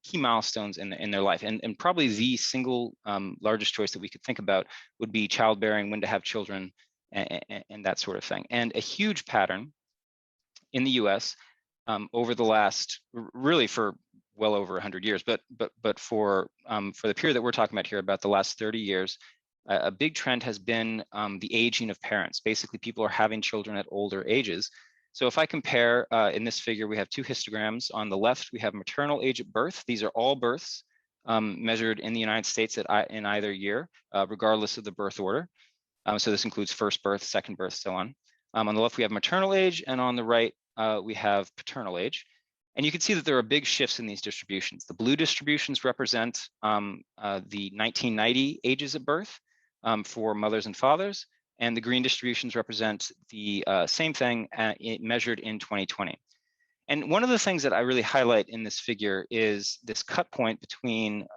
key milestones in their life, and probably the single largest choice that we could think about would be childbearing, when to have children, and that sort of thing. And a huge pattern in the U.S. Over the last, really for well over 100 years, but for the period that we're talking about here, about the last 30 years. A big trend has been the aging of parents. Basically, people are having children at older ages. So if I compare, in this figure, we have two histograms. On the left, we have maternal age at birth. These are all births measured in the United States in either year, regardless of the birth order. So this includes first birth, second birth, so on. On the left, we have maternal age, and on the right, we have paternal age. And you can see that there are big shifts in these distributions. The blue distributions represent the 1990 ages at birth. For mothers and fathers, and the green distributions represent the same thing measured in 2020. And one of the things that I really highlight in this figure is this cut point between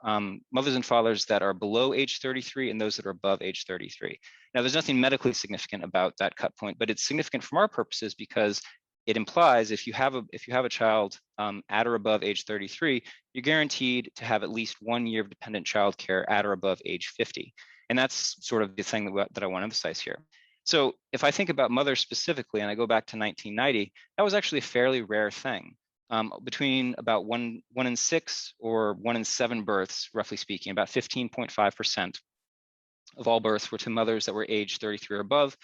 mothers and fathers that are below age 33 and those that are above age 33. Now, there's nothing medically significant about that cut point, but it's significant from our purposes because it implies if you have a child at or above age 33, you're guaranteed to have at least 1 year of dependent child care at or above age 50. And that's sort of the thing that I want to emphasize here. So if I think about mothers specifically, and I go back to 1990, that was actually a fairly rare thing. Between about one in 6 or 1 in 7 births, roughly speaking, about 15.5% of all births were to mothers that were age 33 or above.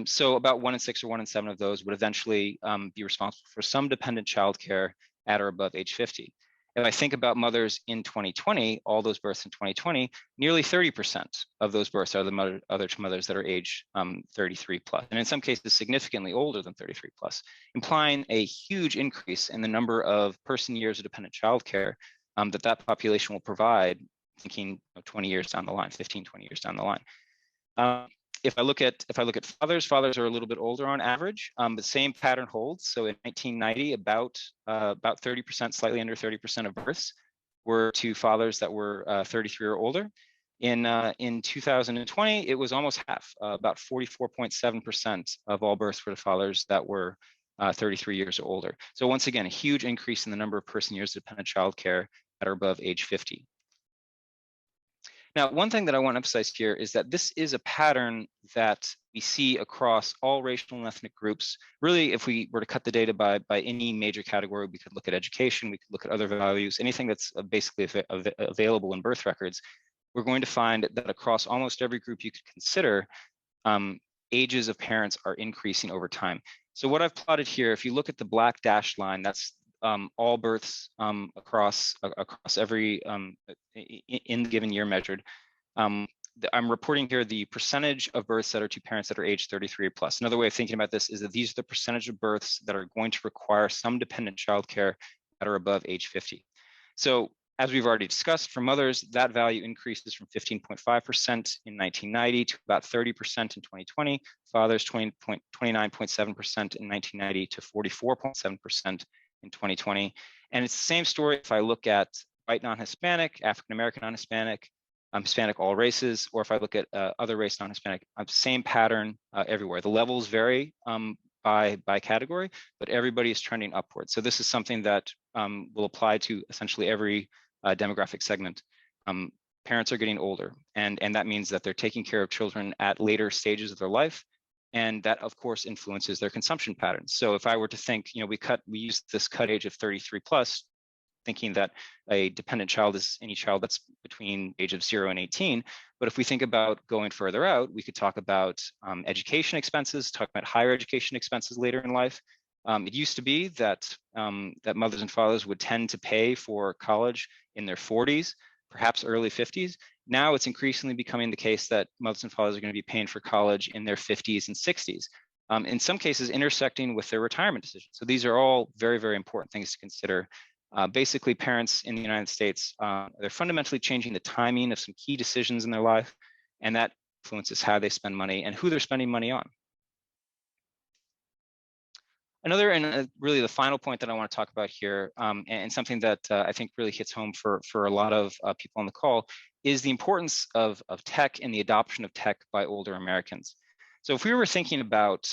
So about 1 in 6 or 1 in 7 of those would eventually be responsible for some dependent child care at or above age 50. If I think about mothers in 2020, all those births in 2020, nearly 30% of those births are the other mothers that are age 33 plus, and in some cases significantly older than 33 plus, implying a huge increase in the number of person years of dependent childcare that population will provide, thinking 20 years down the line, 15, 20 years down the line. If I look at fathers are a little bit older on average, but same pattern holds. So in 1990, about 30%, slightly under 30% of births were to fathers that were 33 or older. In 2020, it was almost half, about 44.7% of all births were to fathers that were 33 years or older. So once again, a huge increase in the number of person years of dependent childcare that are above age 50. Now, one thing that I want to emphasize here is that this is a pattern that we see across all racial and ethnic groups. Really, if we were to cut the data by any major category, we could look at education, we could look at other values, anything that's basically available in birth records. We're going to find that across almost every group you could consider, ages of parents are increasing over time. So what I've plotted here, if you look at the black dashed line, that's all births across every in the given year measured. I'm reporting here the percentage of births that are to parents that are age 33 plus. Another way of thinking about this is that these are the percentage of births that are going to require some dependent childcare that are above age 50. So as we've already discussed, for mothers, that value increases from 15.5% in 1990 to about 30% in 2020. Fathers, 29.7% in 1990 to 44.7% in 2020. And it's the same story if I look at white non-Hispanic, African-American non-Hispanic, Hispanic all races, or if I look at other race non-Hispanic, same pattern everywhere. The levels vary by category, but everybody is trending upwards. So this is something that will apply to essentially every demographic segment. Parents are getting older, and that means that they're taking care of children at later stages of their life. And that, of course, influences their consumption patterns. So if I were to think, we use this cut age of 33 plus, thinking that a dependent child is any child that's between age of 0 and 18. But if we think about going further out, we could talk about education expenses, talk about higher education expenses later in life. It used to be that mothers and fathers would tend to pay for college in their 40s, perhaps early 50s. Now it's increasingly becoming the case that mothers and fathers are going to be paying for college in their 50s and 60s, in some cases intersecting with their retirement decisions. So these are all very, very important things to consider. Basically, parents in the United States, they're fundamentally changing the timing of some key decisions in their life, and that influences how they spend money and who they're spending money on. Another, and really the final point that I want to talk about here, and something that I think really hits home for a lot of people on the call, is the importance of tech and the adoption of tech by older Americans. So if we were thinking about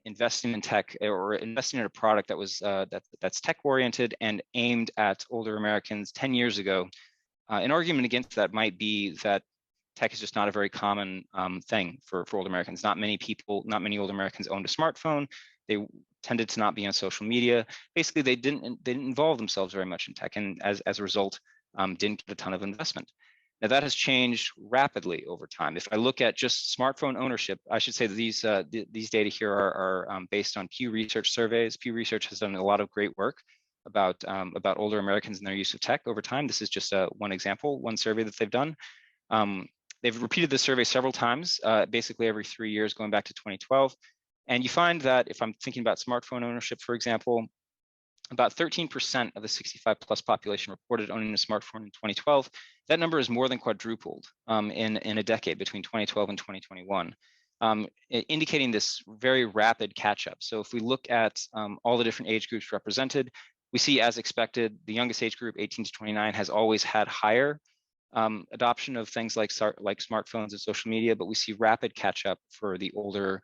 investing in tech or investing in a product that was that's tech oriented and aimed at older Americans 10 years ago, an argument against that might be that tech is just not a very common thing for older Americans. Not many older Americans owned a smartphone. They tended to not be on social media. Basically, they didn't involve themselves very much in tech, and as a result, didn't get a ton of investment. Now that has changed rapidly over time. If I look at just smartphone ownership, I should say that these data here are based on Pew Research surveys. Pew Research has done a lot of great work about older Americans and their use of tech over time. This is just one example, one survey that they've done. They've repeated this survey several times, basically every 3 years, going back to 2012. And you find that if I'm thinking about smartphone ownership, for example, about 13% of the 65 plus population reported owning a smartphone in 2012. That number is more than quadrupled in a decade between 2012 and 2021, indicating this very rapid catch up. So if we look at all the different age groups represented, we see, as expected, the youngest age group, 18 to 29, has always had higher adoption of things like smartphones and social media, but we see rapid catch up for the older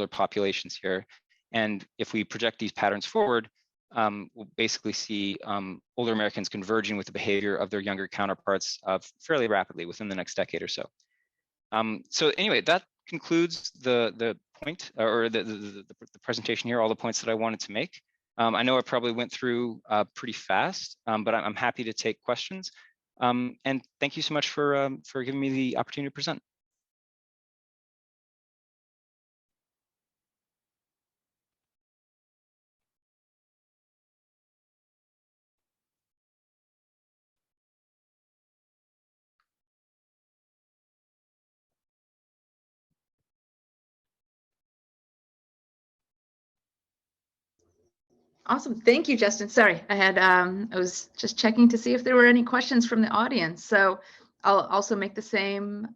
populations here. And if we project these patterns forward, we'll basically see older Americans converging with the behavior of their younger counterparts fairly rapidly within the next decade or so. So anyway, that concludes the point or the presentation here, all the points that I wanted to make. I know I probably went through pretty fast, but I'm happy to take questions. And thank you so much for giving me the opportunity to present. Awesome. Thank you, Justin. Sorry, I was just checking to see if there were any questions from the audience. So I'll also make the same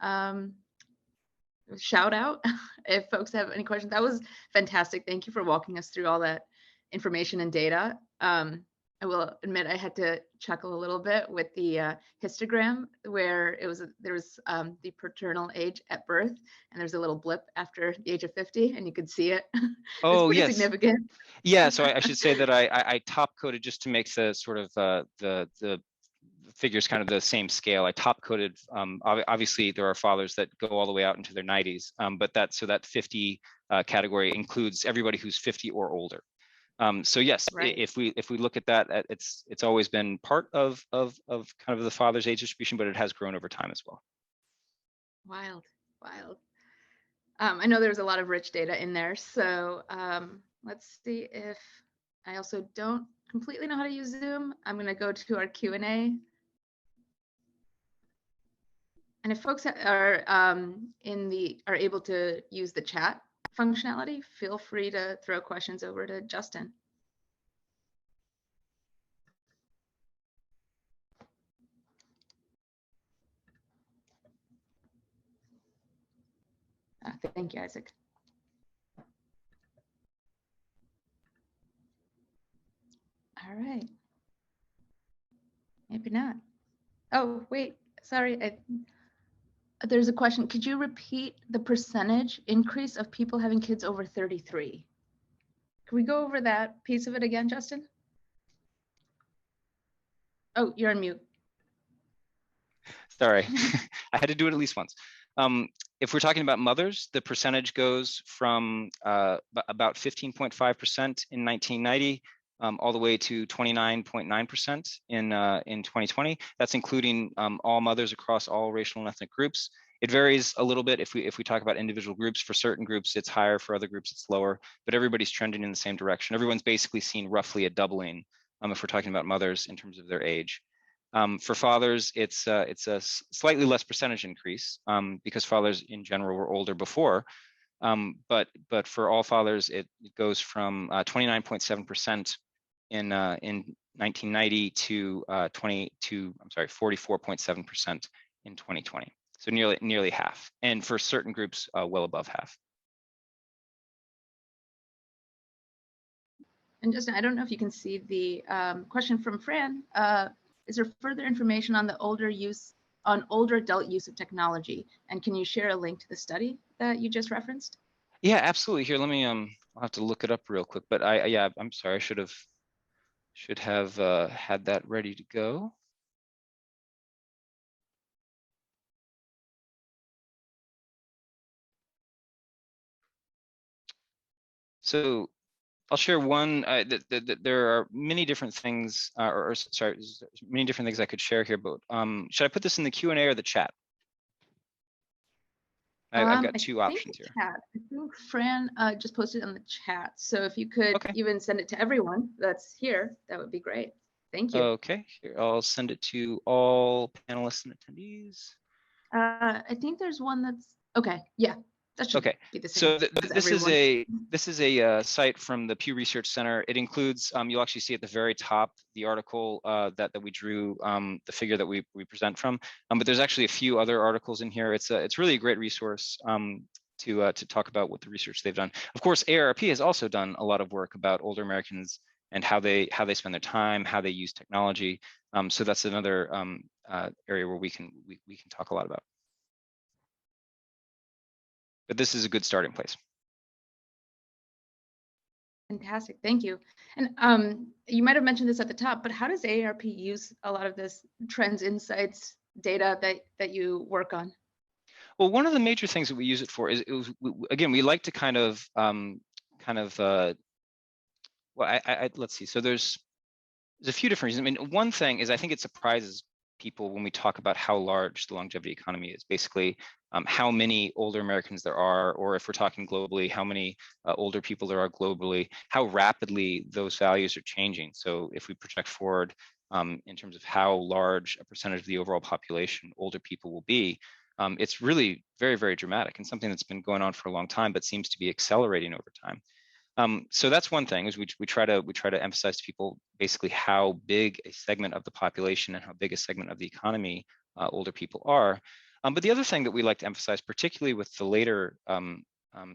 shout out if folks have any questions. That was fantastic. Thank you for walking us through all that information and data. I will admit I had to chuckle a little bit with the histogram where there was the paternal age at birth, and there's a little blip after the age of 50, and you could see it. It's pretty significant. Yeah, so I should say that I top coded just to make the sort of the figures kind of the same scale. I top coded. Obviously, there are fathers that go all the way out into their 90s, but that 50 category includes everybody who's 50 or older. So yes, right. if we look at that, it's always been part of kind of the father's age distribution, but it has grown over time as well. Wild. I know there's a lot of rich data in there. So let's see if I also don't completely know how to use Zoom. I'm going to go to our Q&A. And if folks are able to use the chat functionality, feel free to throw questions over to Justin. Thank you, Isaac. All right. Maybe not. Oh, wait, sorry. There's a question. Could you repeat the percentage increase of people having kids over 33? Can we go over that piece of it again, Justin? Oh, you're on mute. Sorry, I had to do it at least once. If we're talking about mothers, the percentage goes from about 15.5% in 1990 all the way to 29.9% in 2020. That's including all mothers across all racial and ethnic groups. It varies a little bit if we talk about individual groups. For certain groups, it's higher. For other groups, it's lower. But everybody's trending in the same direction. Everyone's basically seen roughly a doubling if we're talking about mothers in terms of their age. For fathers, it's a slightly less percentage increase because fathers in general were older before. But for all fathers, it goes from 29.7% in 1990 to 44.7% in 2020. So nearly half, and for certain groups, well above half. And Justin, I don't know if you can see the question from Fran. Is there further information on the older adult use of technology? And can you share a link to the study that you just referenced? Yeah, absolutely. Here, let me I'll have to look it up real quick. But I'm sorry, I should have had that ready to go. So I'll share one. There are many different things, many different things I could share here. But should I put this in the Q&A or the chat? I've got two options here. Chat. I think Fran just posted on the chat. So if you could even send it to everyone that's here, that would be great. Thank you. Okay, here, I'll send it to all panelists and attendees. I think there's one that's okay. Yeah, that should be the same. So this is a site from the Pew Research Center. It includes you'll actually see at the very top the article that we drew the figure that we present from. But there's actually a few other articles in here. It's really a great resource to talk about what the research they've done. Of course, AARP has also done a lot of work about older Americans and how they spend their time, how they use technology. So that's another area where we can talk a lot about. But this is a good starting place. Fantastic, thank you. And you might have mentioned this at the top, but how does AARP use a lot of this trends, insights, data that you work on? Well, one of the major things that we use it for is, again, we like to let's see. So there's a few different reasons. I mean, one thing is I think it surprises people when we talk about how large the longevity economy is. Basically, how many older Americans there are, or if we're talking globally, how many older people there are globally, how rapidly those values are changing. So if we project forward in terms of how large a percentage of the overall population older people will be, it's really very, very dramatic and something that's been going on for a long time, but seems to be accelerating over time. So that's one thing, is we try to emphasize to people basically how big a segment of the population and how big a segment of the economy older people are. But the other thing that we like to emphasize, particularly with the later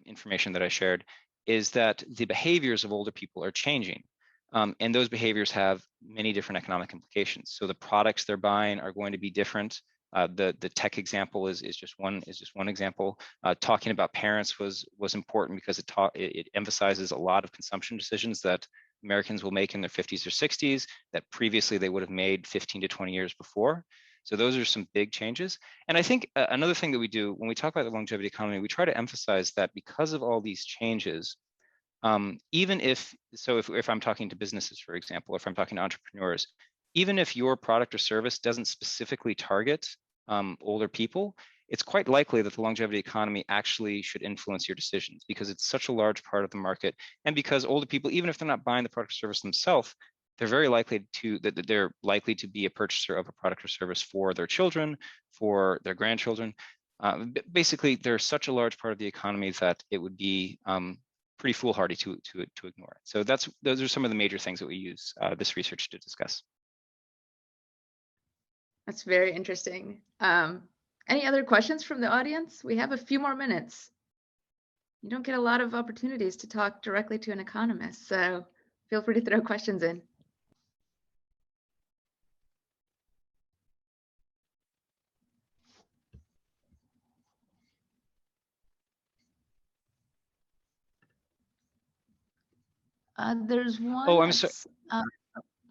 information that I shared, is that the behaviors of older people are changing. And those behaviors have many different economic implications. So the products they're buying are going to be different. The tech example is just one example. Talking about parents was important because it emphasizes a lot of consumption decisions that Americans will make in their 50s or 60s that previously they would have made 15 to 20 years before. So those are some big changes. And I think another thing that we do when we talk about the longevity economy, we try to emphasize that because of all these changes, even if I'm talking to businesses, for example, or if I'm talking to entrepreneurs, even if your product or service doesn't specifically target older people, it's quite likely that the longevity economy actually should influence your decisions because it's such a large part of the market. And because older people, even if they're not buying the product or service themselves, they're likely to be a purchaser of a product or service for their children, for their grandchildren. Basically, they're such a large part of the economy that it would be pretty foolhardy to ignore it. So those are some of the major things that we use this research to discuss. That's very interesting. Any other questions from the audience? We have a few more minutes. You don't get a lot of opportunities to talk directly to an economist, so feel free to throw questions in. There's one. Oh, I'm sorry.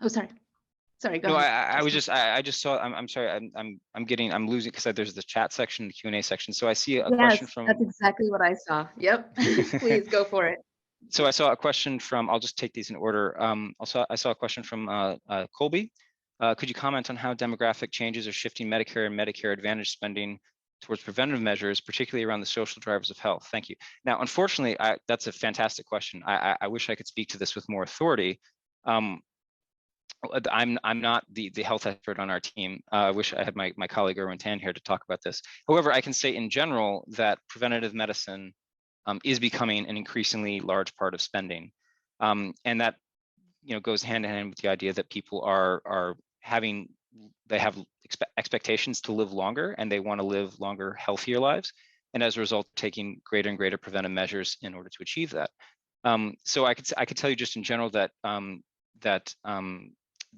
Oh, sorry. Sorry, go no, ahead. I just saw. I'm sorry. I'm losing because there's the chat section, the Q&A section. So I see a yes, question from. That's exactly what I saw. Yep. Please go for it. So I saw a question from. I'll just take these in order. I saw a question from Colby. Could you comment on how demographic changes are shifting Medicare and Medicare Advantage spending towards preventive measures, particularly around the social drivers of health? Thank you. Now, unfortunately, that's a fantastic question. I wish I could speak to this with more authority. I'm not the health expert on our team. I wish I had my colleague Erwin Tan here to talk about this. However, I can say in general that preventative medicine is becoming an increasingly large part of spending, and that goes hand in hand with the idea that people have expectations to live longer, and they want to live longer, healthier lives, and as a result, taking greater and greater preventive measures in order to achieve that. So I could tell you just in general that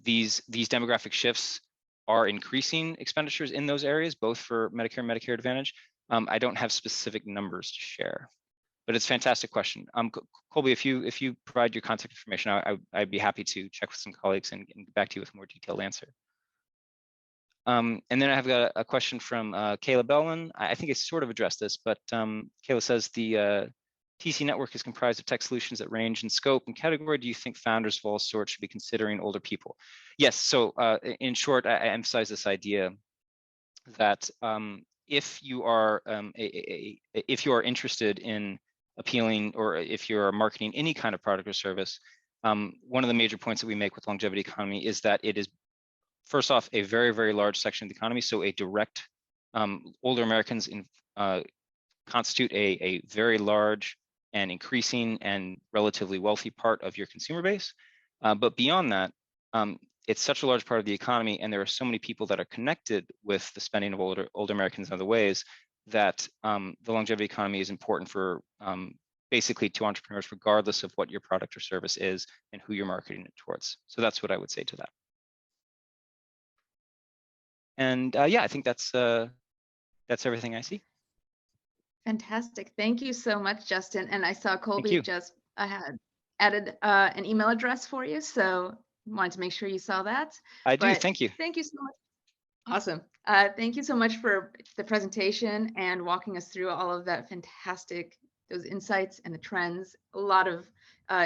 these demographic shifts are increasing expenditures in those areas, both for Medicare and Medicare Advantage. I don't have specific numbers to share, but it's a fantastic question. Colby, if you provide your contact information, I'd be happy to check with some colleagues and get back to you with a more detailed answer. And then I have got a question from Kayla Bellman. I think I sort of addressed this, but Kayla says the TC network is comprised of tech solutions that range in scope and category. Do you think founders of all sorts should be considering older people? Yes. So in short, I emphasize this idea that if you are interested in appealing, or if you're marketing any kind of product or service, one of the major points that we make with longevity economy is that it is, first off, a very, very large section of the economy. So a direct, older Americans constitute a very large and increasing and relatively wealthy part of your consumer base. But beyond that, it's such a large part of the economy, and there are so many people that are connected with the spending of older Americans in other ways, that the longevity economy is important for basically to entrepreneurs, regardless of what your product or service is and who you're marketing it towards. So that's what I would say to that. And yeah, I think that's everything I see. Fantastic. Thank you so much, Justin. And I saw Colby just had added an email address for you, so wanted to make sure you saw that. I do. Thank you. Thank you so much. Awesome. Thank you so much for the presentation and walking us through all of that those insights and the trends. A lot of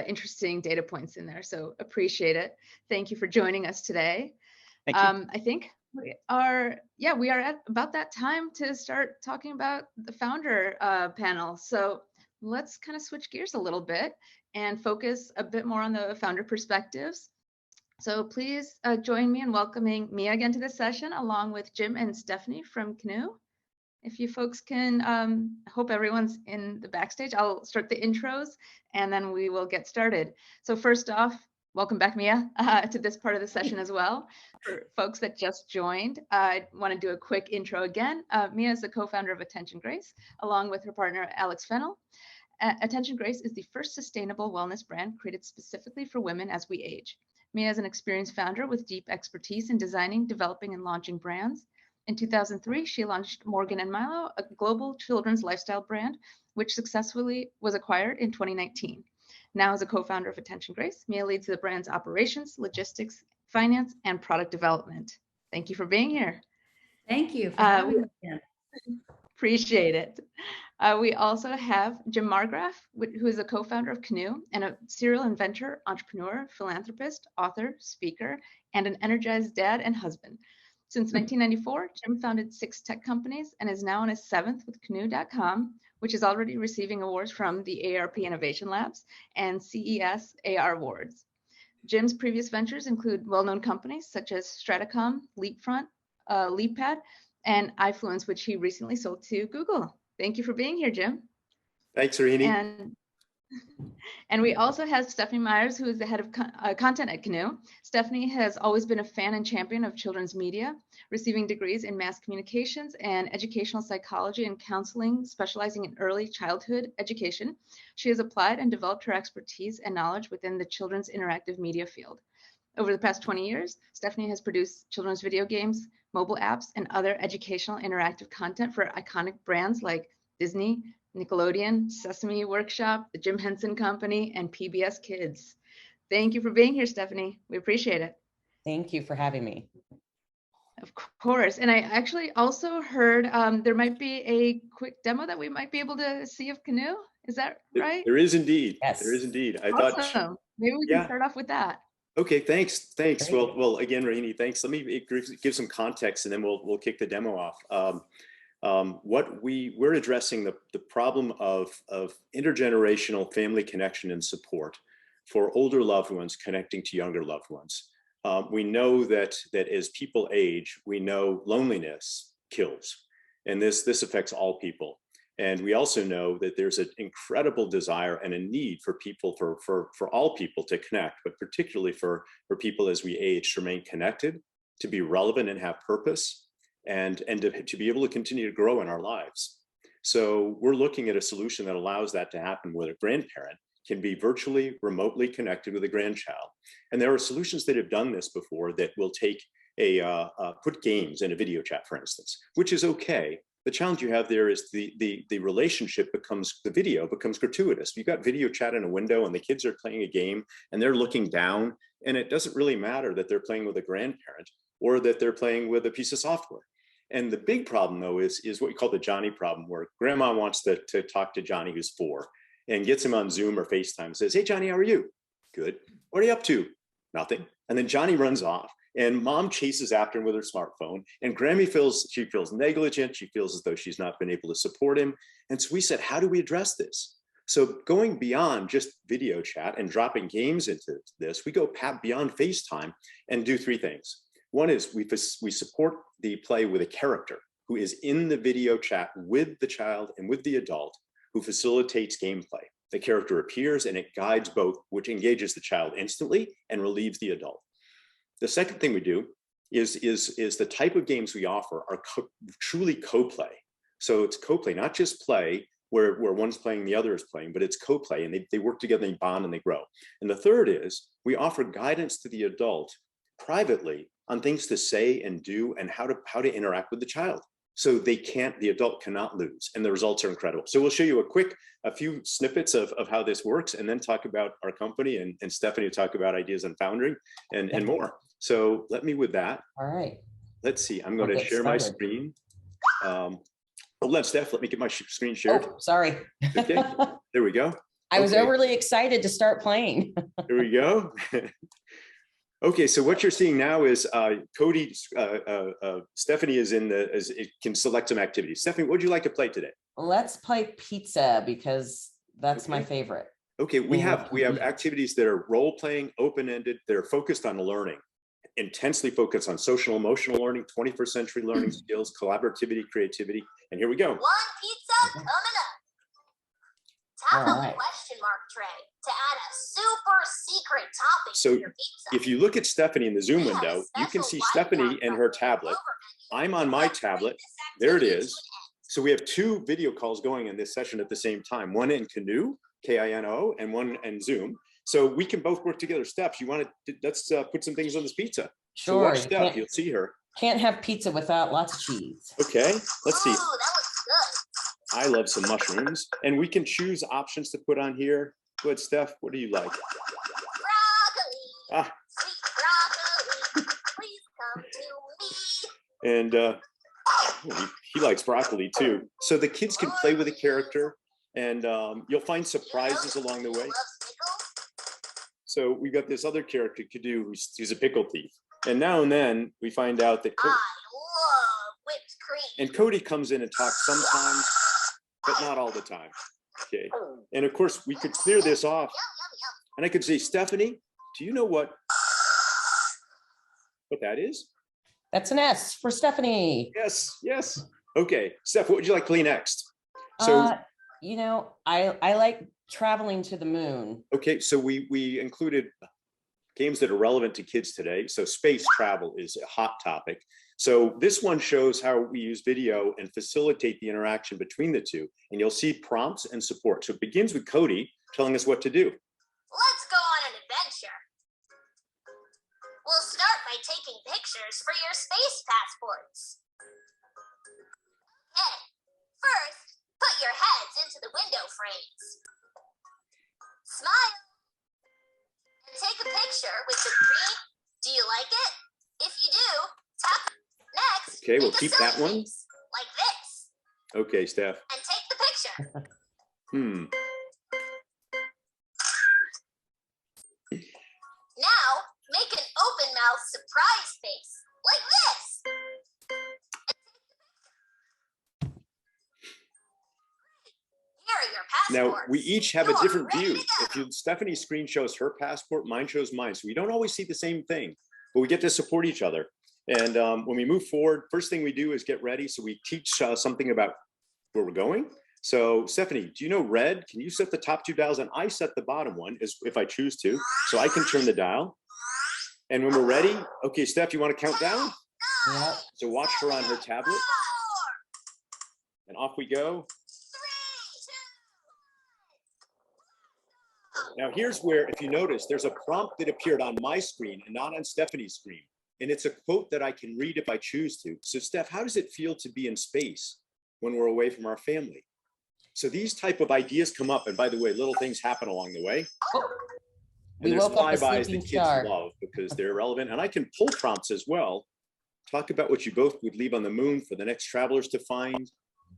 interesting data points in there, so appreciate it. Thank you for joining us today. Thank you. I think we are at about that time to start talking about the founder panel. So let's kind of switch gears a little bit and focus a bit more on the founder perspectives. So please join me in welcoming Mia again to this session, along with Jim and Stephanie from Canoe. If you folks can, I hope everyone's in the backstage. I'll start the intros and then we will get started. So first off, welcome back, Mia, to this part of the session as well. For folks that just joined, I want to do a quick intro again. Mia is the co-founder of Attention Grace, along with her partner, Alex Fennell. Attention Grace is the first sustainable wellness brand created specifically for women as we age. Mia is an experienced founder with deep expertise in designing, developing, and launching brands. In 2003, she launched Morgan & Milo, a global children's lifestyle brand, which successfully was acquired in 2019. Now, as a co-founder of Attention Grace, Mia leads the brand's operations, logistics, finance, and product development. Thank you for being here. Thank you for having me again. Appreciate it. We also have Jim Margraf, who is a co-founder of Canoe and a serial inventor, entrepreneur, philanthropist, author, speaker, and an energized dad and husband. Since 1994, Jim founded 6 tech companies and is now on his 7th with Canoe.com, which is already receiving awards from the AARP Innovation Labs and CES AR Awards. Jim's previous ventures include well-known companies such as Stratacom, Leapfront, LeapPad, and iFluence, which he recently sold to Google. Thank you for being here, Jim. Thanks, Rohini. And we also have Stephanie Myers, who is the head of content at Canoe. Stephanie has always been a fan and champion of children's media, receiving degrees in mass communications and educational psychology and counseling, specializing in early childhood education. She has applied and developed her expertise and knowledge within the children's interactive media field. Over the past 20 years, Stephanie has produced children's video games, mobile apps, and other educational interactive content for iconic brands like Disney, Nickelodeon, Sesame Workshop, the Jim Henson Company, and PBS Kids. Thank you for being here, Stephanie. We appreciate it. Thank you for having me. Of course. And I actually also heard there might be a quick demo that we might be able to see of Canoe. Is that right? There is indeed. Yes. There is indeed. I Awesome. thought. Maybe we can start off with that. Okay, thanks. Great. Well, again, Rohini, thanks. Let me give some context, and then we'll kick the demo off. We're addressing the problem of intergenerational family connection and support for older loved ones connecting to younger loved ones. We know that as people age, we know loneliness kills, and this affects all people. And we also know that there's an incredible desire and a need for people, for all people to connect, but particularly for people as we age to remain connected, to be relevant and have purpose, and to be able to continue to grow in our lives. So we're looking at a solution that allows that to happen, where a grandparent can be virtually, remotely connected with a grandchild. And there are solutions that have done this before that will take put games in a video chat, for instance, which is okay. The challenge you have there is the relationship the video becomes gratuitous. You've got video chat in a window and the kids are playing a game and they're looking down, and it doesn't really matter that they're playing with a grandparent or that they're playing with a piece of software. And the big problem though is what we call the Johnny problem, where grandma wants to talk to Johnny, who's 4, and gets him on Zoom or FaceTime, says, "Hey Johnny, how are you?" "Good." "What are you up to?" "Nothing." And then Johnny runs off. And mom chases after him with her smartphone, and Grammy feels negligent. She feels as though she's not been able to support him. And so we said, how do we address this? So going beyond just video chat and dropping games into this, we go beyond FaceTime and do 3 things. One is we support the play with a character who is in the video chat with the child and with the adult, who facilitates gameplay. The character appears and it guides both, which engages the child instantly and relieves the adult. The second thing we do is the type of games we offer are truly co-play. So it's co-play, not just play where one's playing, the other is playing, but it's co-play, and they work together, they bond, and they grow. And the third is we offer guidance to the adult privately on things to say and do and how to interact with the child. So the adult cannot lose, and the results are incredible. So we'll show you a few snippets of how this works, and then talk about our company, and Stephanie will talk about ideas on founding and more. So let me with that. All right. Let's see, I'm going to share my screen. Hold on, Steph, let me get my screen shared. Oh, sorry. Okay, there we go. I was overly excited to start playing. Here we go. Okay, so what you're seeing now is Cody, Stephanie can select some activities. Stephanie, what would you like to play today? Let's play pizza, because that's my favorite. Okay, we have activities that are role-playing, open-ended, they're focused on learning, intensely focused on social emotional learning, 21st century learning skills, collaborativity, creativity, And here we go. One pizza coming up. Tap on the Alright. question mark tray to add a super secret topping So to your pizza. if you look at Stephanie in the Zoom We have a window, you can special see whiteboard Stephanie and her from tablet. Clover I'm on my Menu. tablet. This There it activity is. should end. So we have two video calls going in this session at the same time, one in Canoe, K-I-N-O, and one in Zoom. So we can both work together. Steph, you want to, let's put some things on this pizza. So Sure. watch You Steph, can't, you'll see her. can't have pizza without lots of cheese. Okay, let's see. Ooh, that looks good. I love some mushrooms, and we can choose options to put on here. Go ahead, Steph, what do you like? Broccoli. Ah. Sweet broccoli. Please come to me. And he likes broccoli too. So the kids can play with a character, and you'll find surprises along the way. Loves pickles. So we've got this other character, Kadu, who's a pickle thief. And now and then we find out that I love whipped cream. and Cody comes in and talks sometimes, but not all the time. Okay. And of course, we could clear this off. And I could say, Stephanie, do you know what that is? That's an S for Stephanie. Yes, yes. Okay, Steph, what would you like to play next? So, You know, I like traveling to the moon. okay, so we included games that are relevant to kids today. So space travel is a hot topic. So this one shows how we use video and facilitate the interaction between the two. And you'll see prompts and support. So it begins with Cody telling us what to do. Let's go on an adventure. We'll start by taking pictures for your space passports. Okay, first, put your heads into the window frames. Smile. And take a picture with the green. Do you like it? If you do, tap next. Okay, we'll make a keep that one. selfie, like this, Okay, Steph. and take the picture. Now, make an open mouth surprise face, like this. Here are your Now, passports. we each have a You're different ready view. to go. If you, Stephanie's screen shows her passport, mine shows mine. So we don't always see the same thing, but we get to support each other. And when we move forward, first thing we do is get ready. So we teach something about where we're going. So Stephanie, do you know red? Can you set the top two dials? And I set the bottom one if I choose to, so I can turn the dial. And when we're ready, okay, Steph, you want to count down? Yep. So watch her on her tablet. 4, And off we go. 3, 2. Now here's where, if you notice, there's a prompt that appeared on my screen and not on Stephanie's screen. And it's a quote that I can read if I choose to. So Steph, how does it feel to be in space when we're away from our family? So these type of ideas come up. And by the way, little things happen along the way. We And there's woke up a flybys that sleeping kids shark. love because they're relevant. And I can pull prompts as well. Talk about what you both would leave on the moon for the next travelers to find.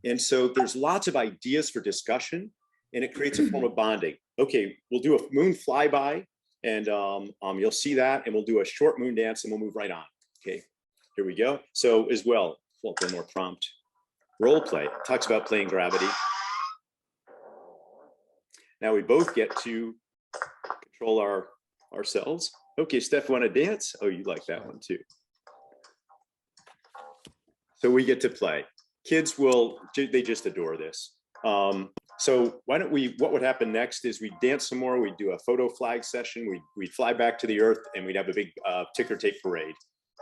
And so there's lots of ideas for discussion, and it creates a form of bonding. Okay, we'll do a moon flyby, and you'll see that, and we'll do a short moon dance, and we'll move right on. Okay, here we go. So as well, one more prompt. Role play talks about playing gravity. Now we both get to control ourselves. Okay, Steph, want to dance? Oh, you like that one too. So we get to play. Kids they just adore this. So why don't what would happen next is we dance some more, we do a photo flag session, we'd fly back to the earth, and we'd have a big ticker tape parade.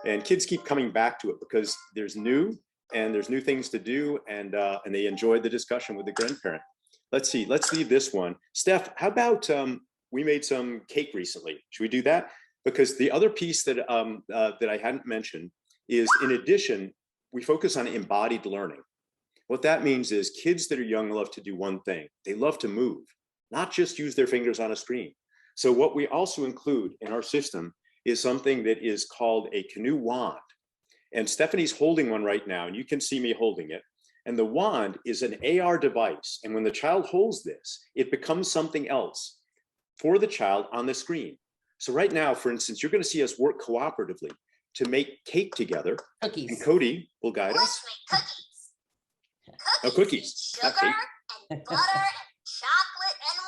And kids keep coming back to it because there's new things to do, and they enjoy the discussion with the grandparent. Let's see, let's leave this one. Steph, how about we made some cake recently? Should we do that? Because the other piece that I hadn't mentioned is, in addition, we focus on embodied learning. What that means is kids that are young love to do one thing. They love to move, not just use their fingers on a screen. So what we also include in our system is something that is called a canoe wand. And Stephanie's holding one right now, and you can see me holding it. And the wand is an AR device. And when the child holds this, it becomes something else for the child on the screen. So right now, for instance, you're going to see us work cooperatively to make cake together. Cookies. And Cody will guide us. Let's make cookies. Oh, cookies. Sugar Not cake. and butter and chocolate and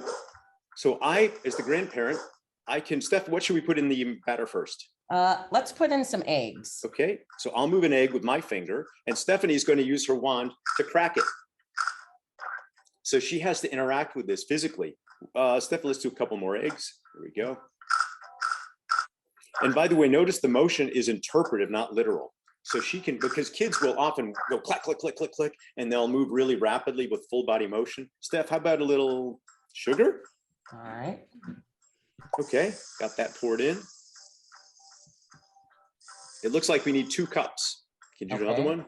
more. So I, as the grandparent, Steph, what should we put in the batter first? Let's put in some eggs. Okay, so I'll move an egg with my finger, and Stephanie's going to use her wand to crack it. So she has to interact with this physically. Stephanie, let's do a couple more eggs. There we go. And by the way, notice the motion is interpretive, not literal. So she can, because kids will often go click, click, click, click, click, and they'll move really rapidly with full body motion. Steph, how about a little sugar? All right. Okay, got that poured in. It looks like we need 2 cups. Can you do another one?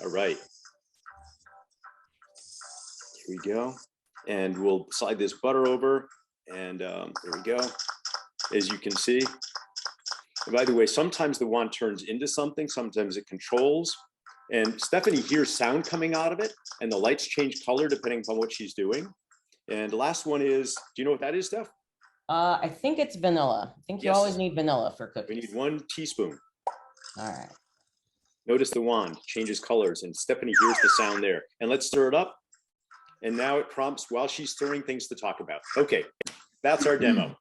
All right. Here we go. And we'll slide this butter over. And there we go. As you can see. And by the way, sometimes the wand turns into something, sometimes it controls. And Stephanie hears sound coming out of it, and the lights change color depending upon what she's doing. And the last one is, do you know what that is, Steph? I think it's vanilla. I think you always need vanilla for cookies. We need 1 teaspoon. All right. Notice the wand changes colors, and Stephanie hears the sound there. And let's stir it up. And now it prompts while she's stirring things to talk about. Okay, that's our demo.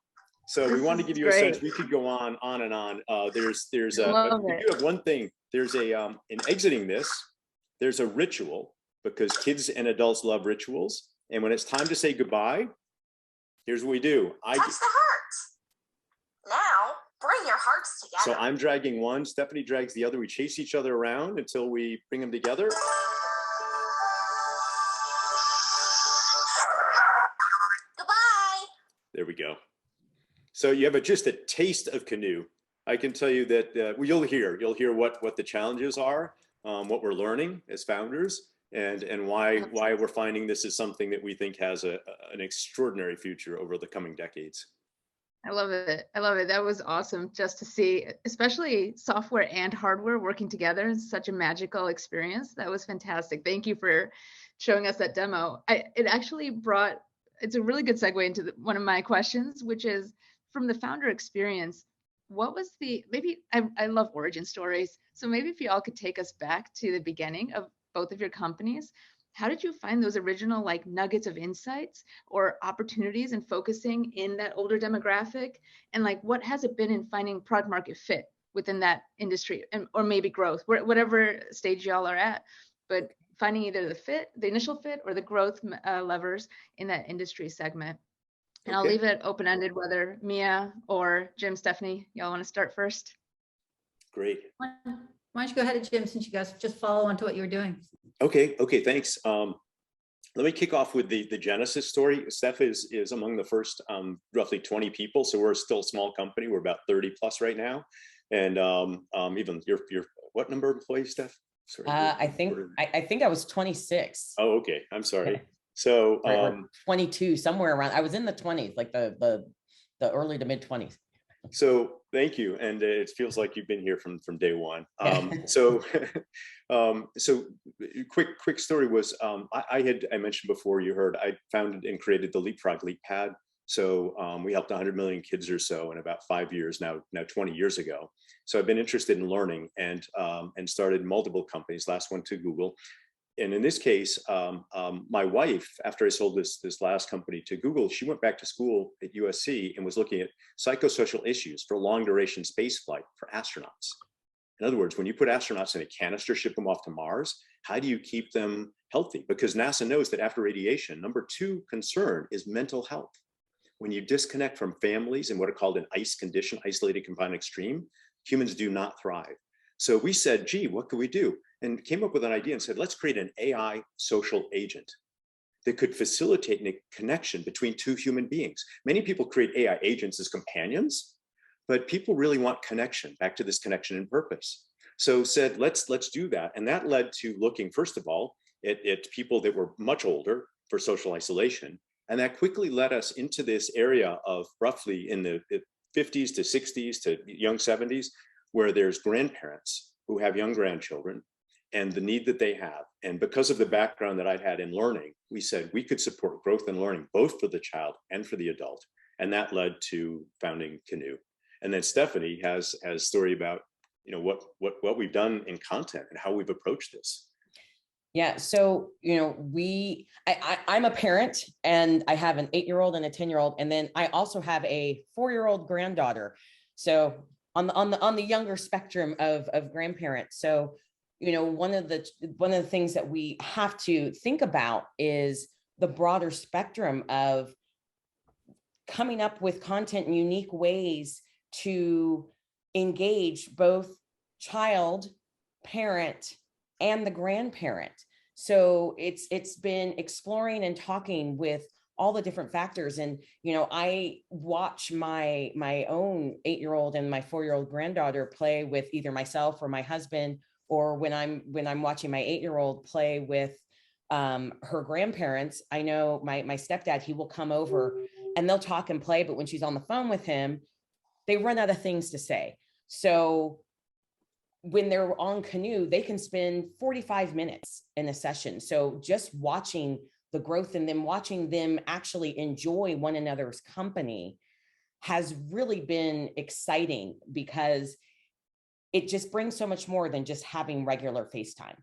So we want to give you a sense. We could go on and on. There's we do have one thing. There's a in exiting this, there's a ritual, because kids and adults love rituals. And when it's time to say goodbye, here's what we do. Touch the hearts. Now bring your hearts together. So I'm dragging one, Stephanie drags the other. We chase each other around until we bring them together. Goodbye. There we go. So you have just a taste of Canoe. I can tell you that you'll hear what the challenges are, what we're learning as founders, and why we're finding this is something that we think has an extraordinary future over the coming decades. I love it. I love it. That was awesome just to see, especially software and hardware working together. It's such a magical experience. That was fantastic. Thank you for showing us that demo. It's a really good segue into one of my questions, which is, from the founder experience, what was I love origin stories. So maybe if you all could take us back to the beginning of both of your companies, how did you find those original nuggets of insights or opportunities and focusing in that older demographic? And what has it been in finding product market fit within that industry, or maybe growth, whatever stage y'all are at, but finding either the initial fit or the growth levers in that industry segment. And I'll leave it open-ended, whether Mia or Jim, Stephanie, y'all want to start first? Great. Why don't you go ahead, Jim, since you guys just follow on to what you were doing. Okay, thanks. Let me kick off with the Genesis story. Steph is among the first roughly 20 people, so we're still a small company. We're about 30 plus right now. And even you're what number of employees, Steph? Sorry, I think I was 26. Oh, okay. I'm sorry. Okay. So 22, somewhere around. I was in the 20s, like the early to mid 20s. So thank you, and it feels like you've been here from day one. So quick story was I mentioned before, you heard, I founded and created the Leapfrog LeapPad. So we helped 100 million kids or so in about 5 years now 20 years ago. So I've been interested in learning and started multiple companies. Last one to Google. And in this case, my wife, after I sold this last company to Google, she went back to school at USC and was looking at psychosocial issues for long duration space flight for astronauts. In other words, when you put astronauts in a canister, ship them off to Mars, how do you keep them healthy? Because NASA knows that after radiation, number 2 concern is mental health. When you disconnect from families in what are called an ICE condition, isolated, confined, extreme, humans do not thrive. So we said, gee, what could we do? And came up with an idea and said, let's create an AI social agent that could facilitate a connection between 2 human beings. Many people create AI agents as companions, but people really want connection, back to this connection and purpose. So said, let's do that. And that led to looking, first of all, at people that were much older for social isolation. And that quickly led us into this area of roughly in the 50s to 60s to young 70s, where there's grandparents who have young grandchildren and the need that they have. And because of the background that I had in learning, we said we could support growth and learning, both for the child and for the adult. And that led to founding Canoe. And then Stephanie has a story about what we've done in content and how we've approached this. Yeah, so I'm a parent, and I have an 8-year-old and a 10-year-old, and then I also have a 4-year-old granddaughter. So on the younger spectrum of grandparents. So one of the things that we have to think about is the broader spectrum of coming up with content in unique ways to engage both child, parent, and the grandparent. So it's been exploring and talking with all the different factors. And I watch my own 8-year-old and my 4-year-old granddaughter play with either myself or my husband, or when I'm watching my 8-year-old play with her grandparents. I know my stepdad, he will come over and they'll talk and play, but when she's on the phone with him, they run out of things to say. So when they're on Canoe, they can spend 45 minutes in a session. So just watching the growth and then watching them actually enjoy one another's company has really been exciting, because it just brings so much more than just having regular FaceTime.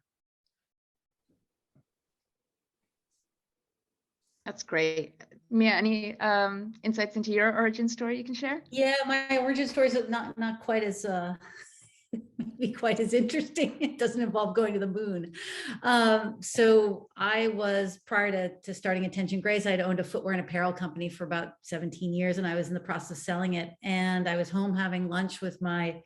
That's great. Mia, any insights into your origin story you can share? Yeah, my origin story is not quite as maybe quite as interesting. It doesn't involve going to the moon. So I was, prior to starting Attention Grace, I'd owned a footwear and apparel company for about 17 years, and I was in the process of selling it. And I was home having lunch with my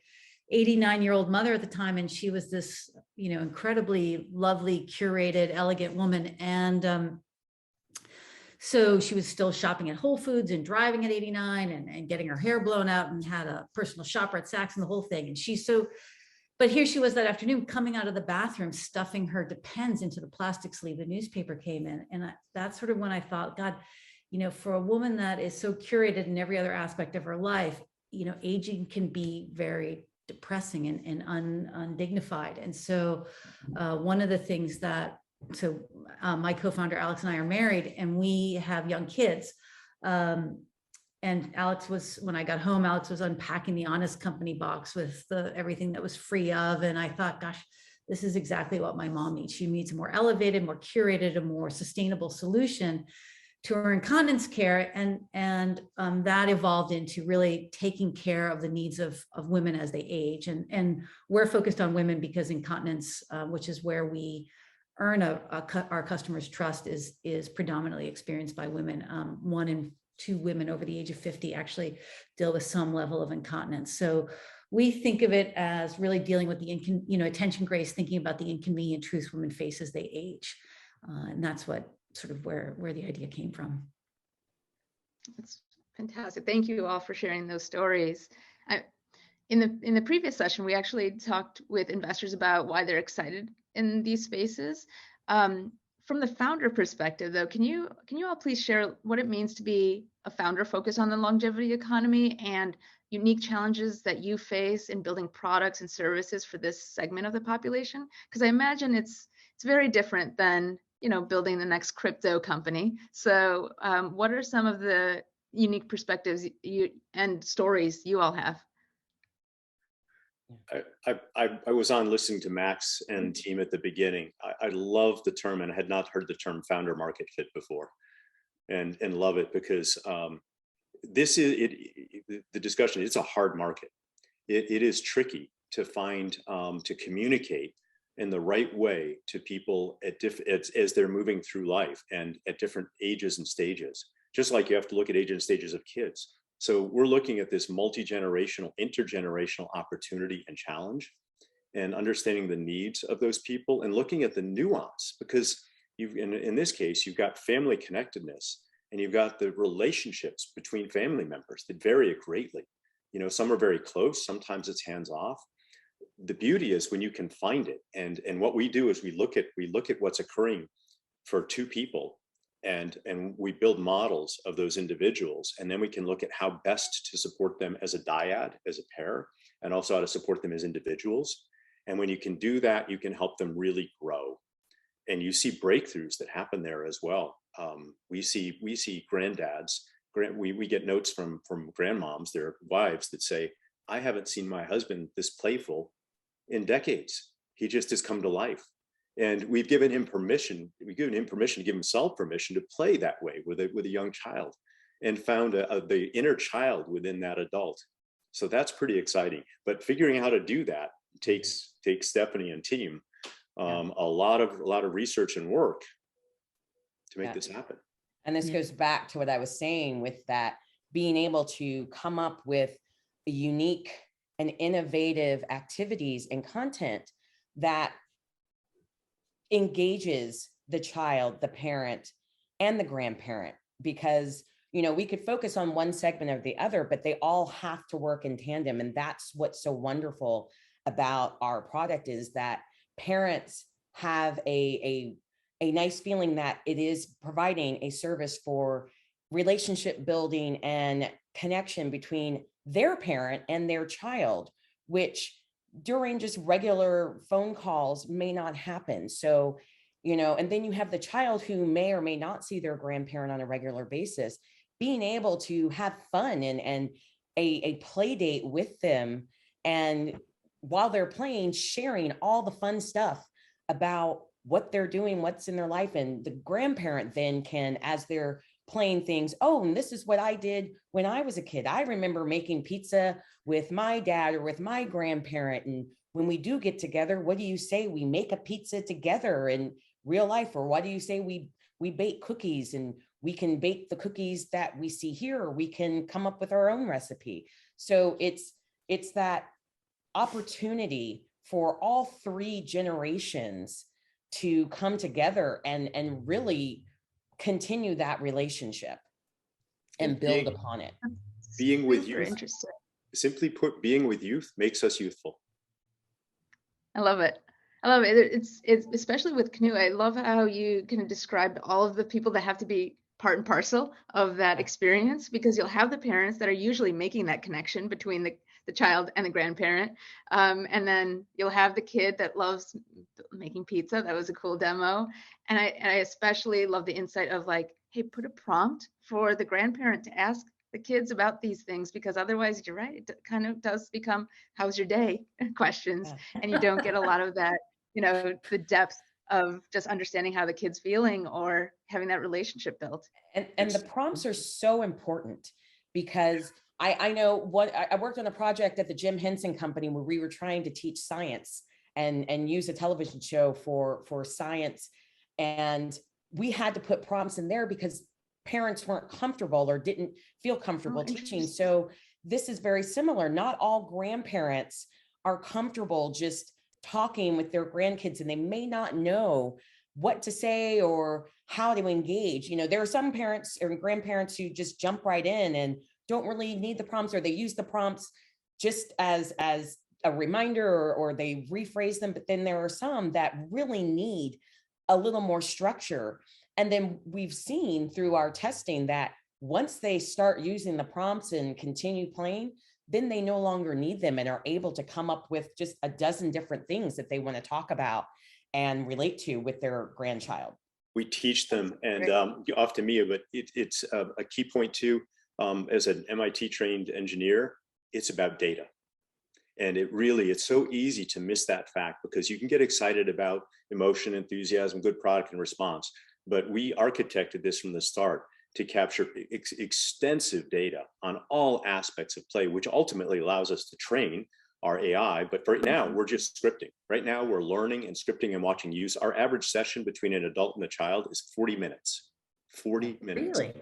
89-year-old mother at the time, and she was this, incredibly lovely, curated, elegant woman. And so she was still shopping at Whole Foods and driving at 89 and getting her hair blown out, and had a personal shopper at Saks and the whole thing. And but here she was that afternoon coming out of the bathroom, stuffing her Depends into the plastic sleeve. The newspaper came in. And that's sort of when I thought, God, for a woman that is so curated in every other aspect of her life, aging can be very depressing and undignified. And so one of the things that, my co-founder Alex and I are married, and we have young kids. And Alex was, when I got home, Alex was unpacking the Honest Company box with everything that was free of. And I thought, gosh, this is exactly what my mom needs. She needs a more elevated, more curated, a more sustainable solution to her incontinence care. And that evolved into really taking care of the needs of women as they age. And we're focused on women because incontinence, which is where we earn our customers' trust, is predominantly experienced by women. 1 in 2 women over the age of 50 actually deal with some level of incontinence. So we think of it as really dealing with the Attention Grace, thinking about the inconvenient truths women face as they age. And that's what sort of where the idea came from. That's fantastic. Thank you all for sharing those stories. In the previous session, we actually talked with investors about why they're excited in these spaces. From the founder perspective, though, can you all please share what it means to be a founder focused on the longevity economy and unique challenges that you face in building products and services for this segment of the population? Because I imagine it's very different than building the next crypto company. So what are some of the unique perspectives and stories you all have? I was on listening to Max and team at the beginning. I love the term, and I had not heard the term founder market fit before, and love it, because this is the discussion. It's a hard market. It is tricky to find, to communicate in the right way to people as they're moving through life and at different ages and stages. Just like you have to look at age and stages of kids. So we're looking at this multi-generational, intergenerational opportunity and challenge, and understanding the needs of those people and looking at the nuance, because in this case, you've got family connectedness, and you've got the relationships between family members that vary greatly. Some are very close, sometimes it's hands off. The beauty is when you can find it. And what we do is we look at what's occurring for 2 people, and we build models of those individuals, and then we can look at how best to support them as a dyad, as a pair, and also how to support them as individuals. And when you can do that, you can help them really grow. And you see breakthroughs that happen there as well. We see granddads. We get notes from grandmoms, their wives, that say, I haven't seen my husband this playful in decades. He just has come to life. And we've given him permission. We've given him permission to give himself permission to play that way with a young child, and found the inner child within that adult. So that's pretty exciting. But figuring out how to do that takes Stephanie and team a lot of research and work to make this happen. And this goes back to what I was saying with that, being able to come up with unique and innovative activities and content that engages the child, the parent, and the grandparent. Because, you know, we could focus on one segment or the other, but they all have to work in tandem. And that's what's so wonderful about our product, is that parents have a nice feeling that it is providing a service for relationship building and connection between their parent and their child, which during just regular phone calls may not happen. So, you know, and then you have the child who may or may not see their grandparent on a regular basis, being able to have fun and a play date with them. And while they're playing, sharing all the fun stuff about what they're doing, what's in their life. And the grandparent then can, as they're playing things, oh, and this is what I did when I was a kid. I remember making pizza with my dad or with my grandparent. And when we do get together, what do you say? We make a pizza together in real life. Or what do you say? We bake cookies, and we can bake the cookies that we see here, or we can come up with our own recipe. So it's that opportunity for all three generations to come together and really continue that relationship and build upon it. Being with Super youth, interesting. simply put, being with youth makes us youthful. I love it. I love it. It's especially with Canoe. I love how you kind of described all of the people that have to be part and parcel of that experience, because you'll have the parents that are usually making that connection between the child and the grandparent. And then you'll have the kid that loves making pizza. That was a cool demo. And I especially love the insight of like, hey, put a prompt for the grandparent to ask the kids about these things, because otherwise, you're right, it kind of does become how's your day questions. And you don't get a lot of that, you know, the depth of just understanding how the kid's feeling or having that relationship built. And the prompts are so important, because I know what I worked on a project at the Jim Henson Company where we were trying to teach science and use a television show for science. And we had to put prompts in there because parents weren't comfortable or didn't feel comfortable teaching. So this is very similar. Not all grandparents are comfortable just talking with their grandkids, and they may not know what to say or how to engage. You know, there are some parents or grandparents who just jump right in and don't really need the prompts, or they use the prompts just as a reminder, or they rephrase them. But then there are some that really need a little more structure. And then we've seen through our testing that once they start using the prompts and continue playing, then they no longer need them and are able to come up with just a dozen different things that they want to talk about and relate to with their grandchild. We teach them, and off to Mia, but it's a key point too. As an MIT trained engineer, it's about data. And it's so easy to miss that fact, because you can get excited about emotion, enthusiasm, good product and response. But we architected this from the start to capture extensive data on all aspects of play, which ultimately allows us to train our AI. But for right now, we're just scripting. Right now, we're learning and scripting and watching use. Our average session between an adult and a child is 40 minutes. 40 minutes. Really?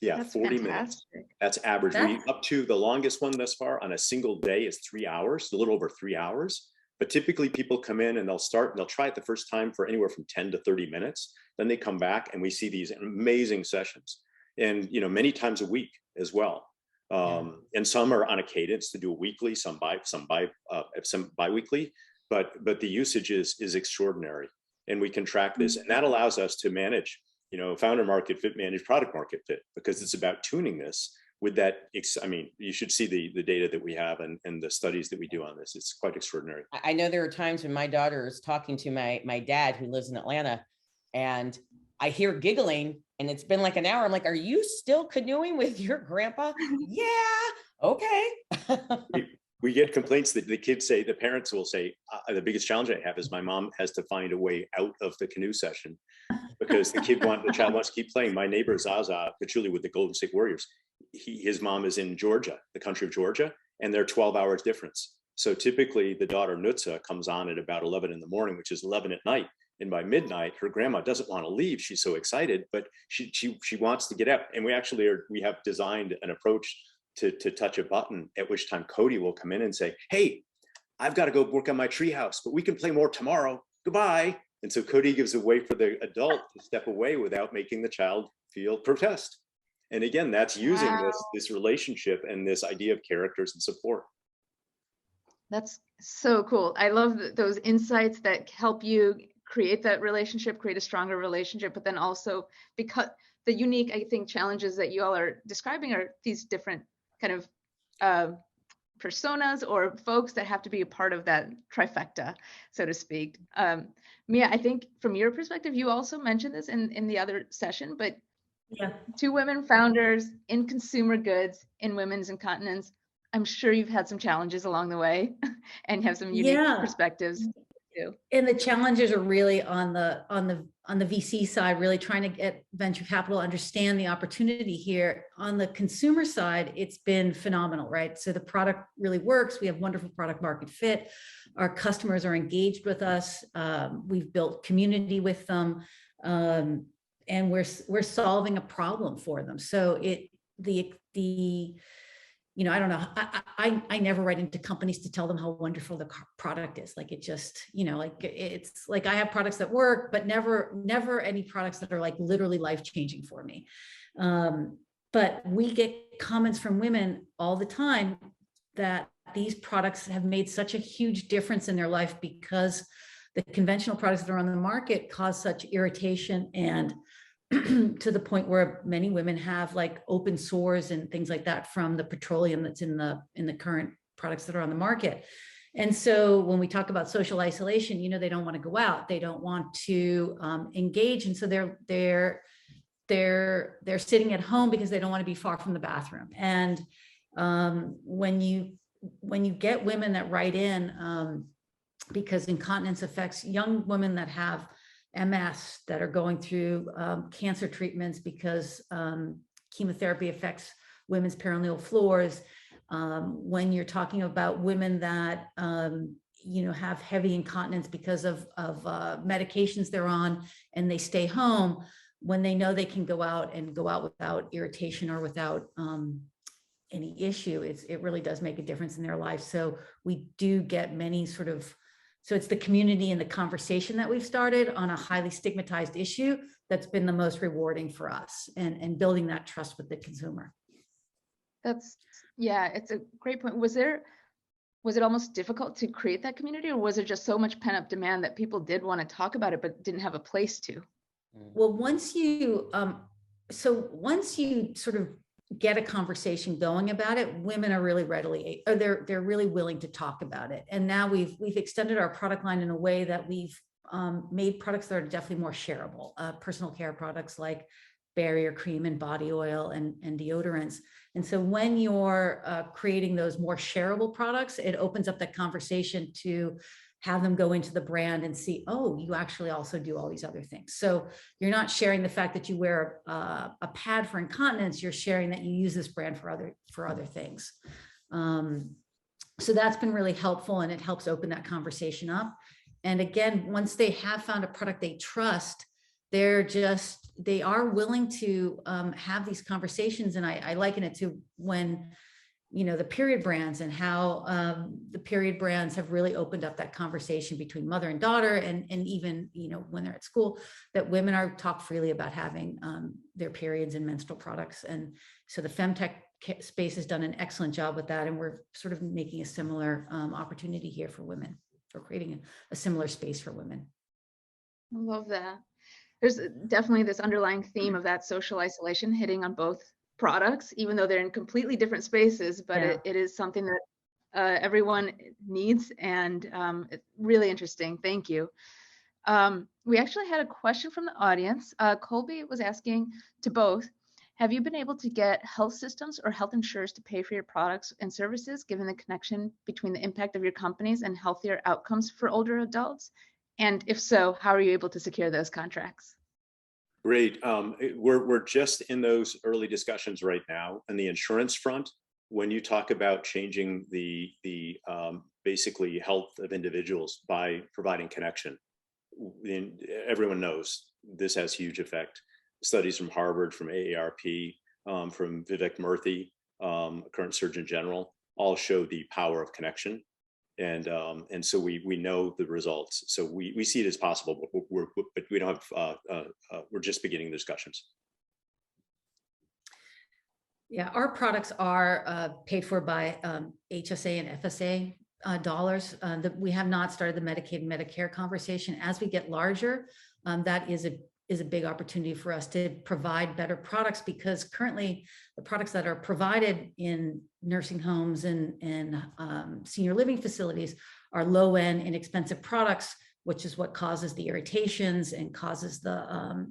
Yeah, That's 40 fantastic. minutes. That's average. Up to the longest one thus far on a single day is 3 hours, a little over 3 hours. But typically people come in and they'll try it the first time for anywhere from 10 to 30 minutes. Then they come back and we see these amazing sessions, and many times a week as well. And some are on a cadence to do a weekly, some bi-weekly, but the usage is extraordinary, and we can track this, and that allows us to manage, founder market fit, manage product market fit, because it's about tuning this with that. I mean, you should see the data that we have and the studies that we do on this. It's quite extraordinary. I know there are times when my daughter is talking to my dad, who lives in Atlanta, and I hear giggling, and it's been like an hour. I'm like, are you still canoeing with your grandpa? Yeah. Okay. We get complaints that the kids say, the parents will say, the biggest challenge I have is my mom has to find a way out of the canoe session because the child wants to keep playing. My neighbor Zaza, Patchouli with the Golden State Warriors, his mom is in Georgia, the country of Georgia, and they're 12 hours difference. So typically the daughter Nutza comes on at about 11 in the morning, which is 11 at night. And by midnight, her grandma doesn't want to leave. She's so excited, but she wants to get out. And we have designed an approach to touch a button, at which time Cody will come in and say, hey, I've got to go work on my treehouse, but we can play more tomorrow. Goodbye. And so Cody gives a way for the adult to step away without making the child feel protest. And again, that's using this relationship and this idea of characters and support. That's so cool. I love those insights that help you create that relationship, create a stronger relationship, but then also because the unique, I think, challenges that you all are describing are these different kind of personas or folks that have to be a part of that trifecta, so to speak. Mia, I think from your perspective, you also mentioned this in the other session, but Yeah. 2 women founders in consumer goods, in women's incontinence. I'm sure you've had some challenges along the way and have some unique perspectives too. And the challenges are really on the VC side, really trying to get venture capital understand the opportunity here. On the consumer side, it's been phenomenal, right? So the product really works. We have wonderful product market fit. Our customers are engaged with us. We've built community with them, and we're solving a problem for them. So I don't know. I never write into companies to tell them how wonderful the product is. Like it just, it's like I have products that work, but never any products that are like literally life-changing for me. But we get comments from women all the time that these products have made such a huge difference in their life because the conventional products that are on the market cause such irritation and to the point where many women have like open sores and things like that from the petroleum that's in the current products that are on the market. And so when we talk about social isolation, they don't want to go out, they don't want to engage, and so they're sitting at home because they don't want to be far from the bathroom. And when you get women that write in, because incontinence affects young women that have MS, that are going through cancer treatments because chemotherapy affects women's perineal floors. When you're talking about women that have heavy incontinence because of medications they're on and they stay home, when they know they can go out without irritation or without any issue, it really does make a difference in their life. So we do get many so it's the community and the conversation that we've started on a highly stigmatized issue that's been the most rewarding for us, and building that trust with the consumer. It's a great point. Was it almost difficult to create that community, or was it just so much pent up demand that people did want to talk about it but didn't have a place to? Well, once you sort of get a conversation going about it, women are really they're really willing to talk about it. And now we've extended our product line in a way that we've made products that are definitely more shareable, personal care products like barrier cream and body oil and deodorants. And so when you're creating those more shareable products, it opens up that conversation to have them go into the brand and see, oh, you actually also do all these other things. So you're not sharing the fact that you wear a pad for incontinence, you're sharing that you use this brand for other things. So that's been really helpful, and it helps open that conversation up. And again, once they have found a product they trust, they are willing to have these conversations. And I liken it to when the period brands, and how the period brands have really opened up that conversation between mother and daughter, and even when they're at school, that women are talk freely about having their periods and menstrual products. And so the femtech space has done an excellent job with that, and we're sort of making a similar opportunity here for women, or creating a similar space for women. I love that. There's definitely this underlying theme of that social isolation hitting on both products, even though they're in completely different spaces, but it is something that everyone needs, and it's really interesting. Thank you. We actually had a question from the audience. Colby was asking to both, Have you been able to get health systems or health insurers to pay for your products and services, given the connection between the impact of your companies and healthier outcomes for older adults? And if so, how are you able to secure those contracts? Great. We're just in those early discussions right now on the insurance front. When you talk about changing the basically health of individuals by providing connection, everyone knows this has huge effect. Studies from Harvard, from AARP, from Vivek Murthy, current Surgeon General, all show the power of connection. And so we know the results. So we see it as possible, but we don't have, we're just beginning the discussions. Yeah, our products are paid for by HSA and FSA dollars. We have not started the Medicaid and Medicare conversation. As we get larger, that is a big opportunity for us to provide better products, because currently the products that are provided in nursing homes and senior living facilities are low end, inexpensive products, which is what causes the irritations and causes the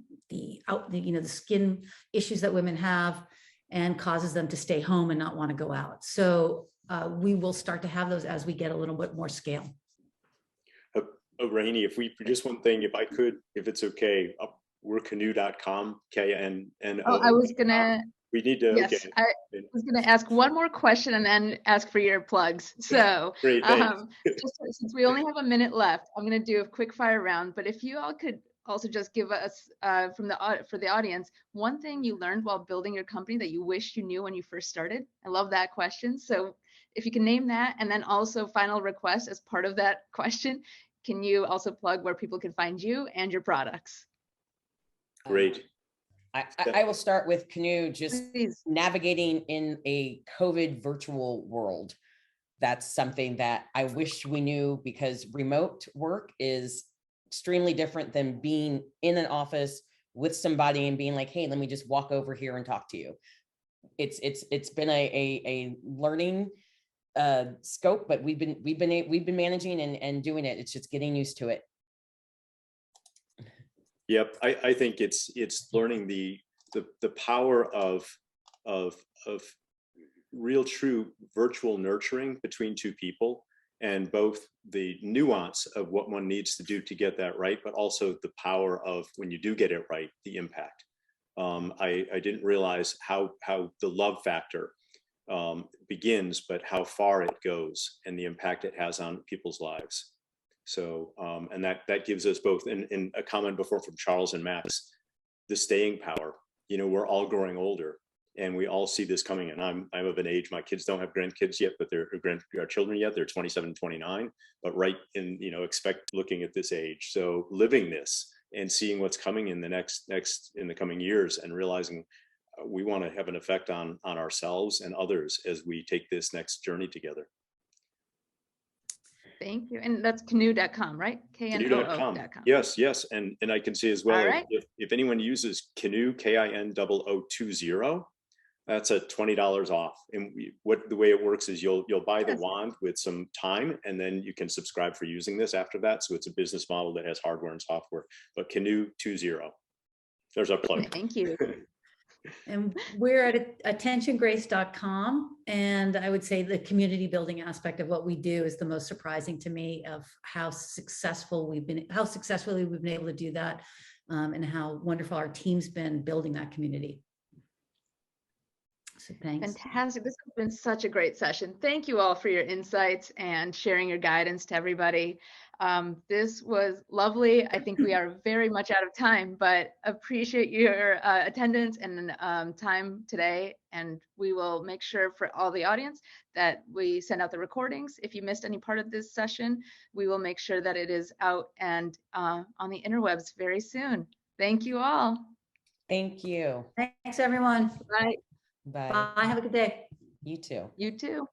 skin issues that women have, and causes them to stay home and not want to go out. So we will start to have those as we get a little bit more scale. Rahini, if we just one thing, if I could, if it's okay, we're canoe.com, K-N-N-O. Oh, I was gonna. We need to. Yes, okay. I was gonna ask one more question and then ask for your plugs. So, Great, just since we only have a minute left, I'm gonna do a quick fire round. But if you all could also just give us, for the audience, one thing you learned while building your company that you wish you knew when you first started. I love that question. So, if you can name that, and then also final request as part of that question, can you also plug where people can find you and your products? Great. I will start with Canoe, just Please. navigating in a COVID virtual world. That's something that I wish we knew, because remote work is extremely different than being in an office with somebody and being like, hey, let me just walk over here and talk to you. It's been a learning scope, but we've been managing and doing it. It's just getting used to it. Yep, I think it's learning the power of real true virtual nurturing between two people, and both the nuance of what one needs to do to get that right, but also the power of when you do get it right, the impact. I didn't realize how the love factor begins, but how far it goes and the impact it has on people's lives. So, and that gives us both, in a comment before from Charles and Max, the staying power. You know, we're all growing older, and we all see this coming. And I'm of an age, my kids don't have grandkids yet, but they're grandchildren yet. They're 27, 29, but right in, expect looking at this age. So living this and seeing what's coming in the coming years, and realizing we want to have an effect on ourselves and others as we take this next journey together. Thank you. And that's canoe.com, right? Canoe.com. Yes. And I can say as well, right. if anyone uses Canoe, KINOO20, that's a $20 off. And the way it works is you'll buy the wand with some time, and then you can subscribe for using this after that. So it's a business model that has hardware and software, but Canoe20. There's our plug. Thank you. And we're at attentiongrace.com. And I would say the community building aspect of what we do is the most surprising to me, of how successfully we've been able to do that, and how wonderful our team's been building that community. So thanks. Fantastic. This has been such a great session. Thank you all for your insights and sharing your guidance to everybody. This was lovely. I think we are very much out of time, but appreciate your attendance and time today. And we will make sure for all the audience that we send out the recordings. If you missed any part of this session, we will make sure that it is out and on the interwebs very soon. Thank you all. Thank you. Thanks, everyone. Bye. Bye. Bye. Have a good day. You too. You too.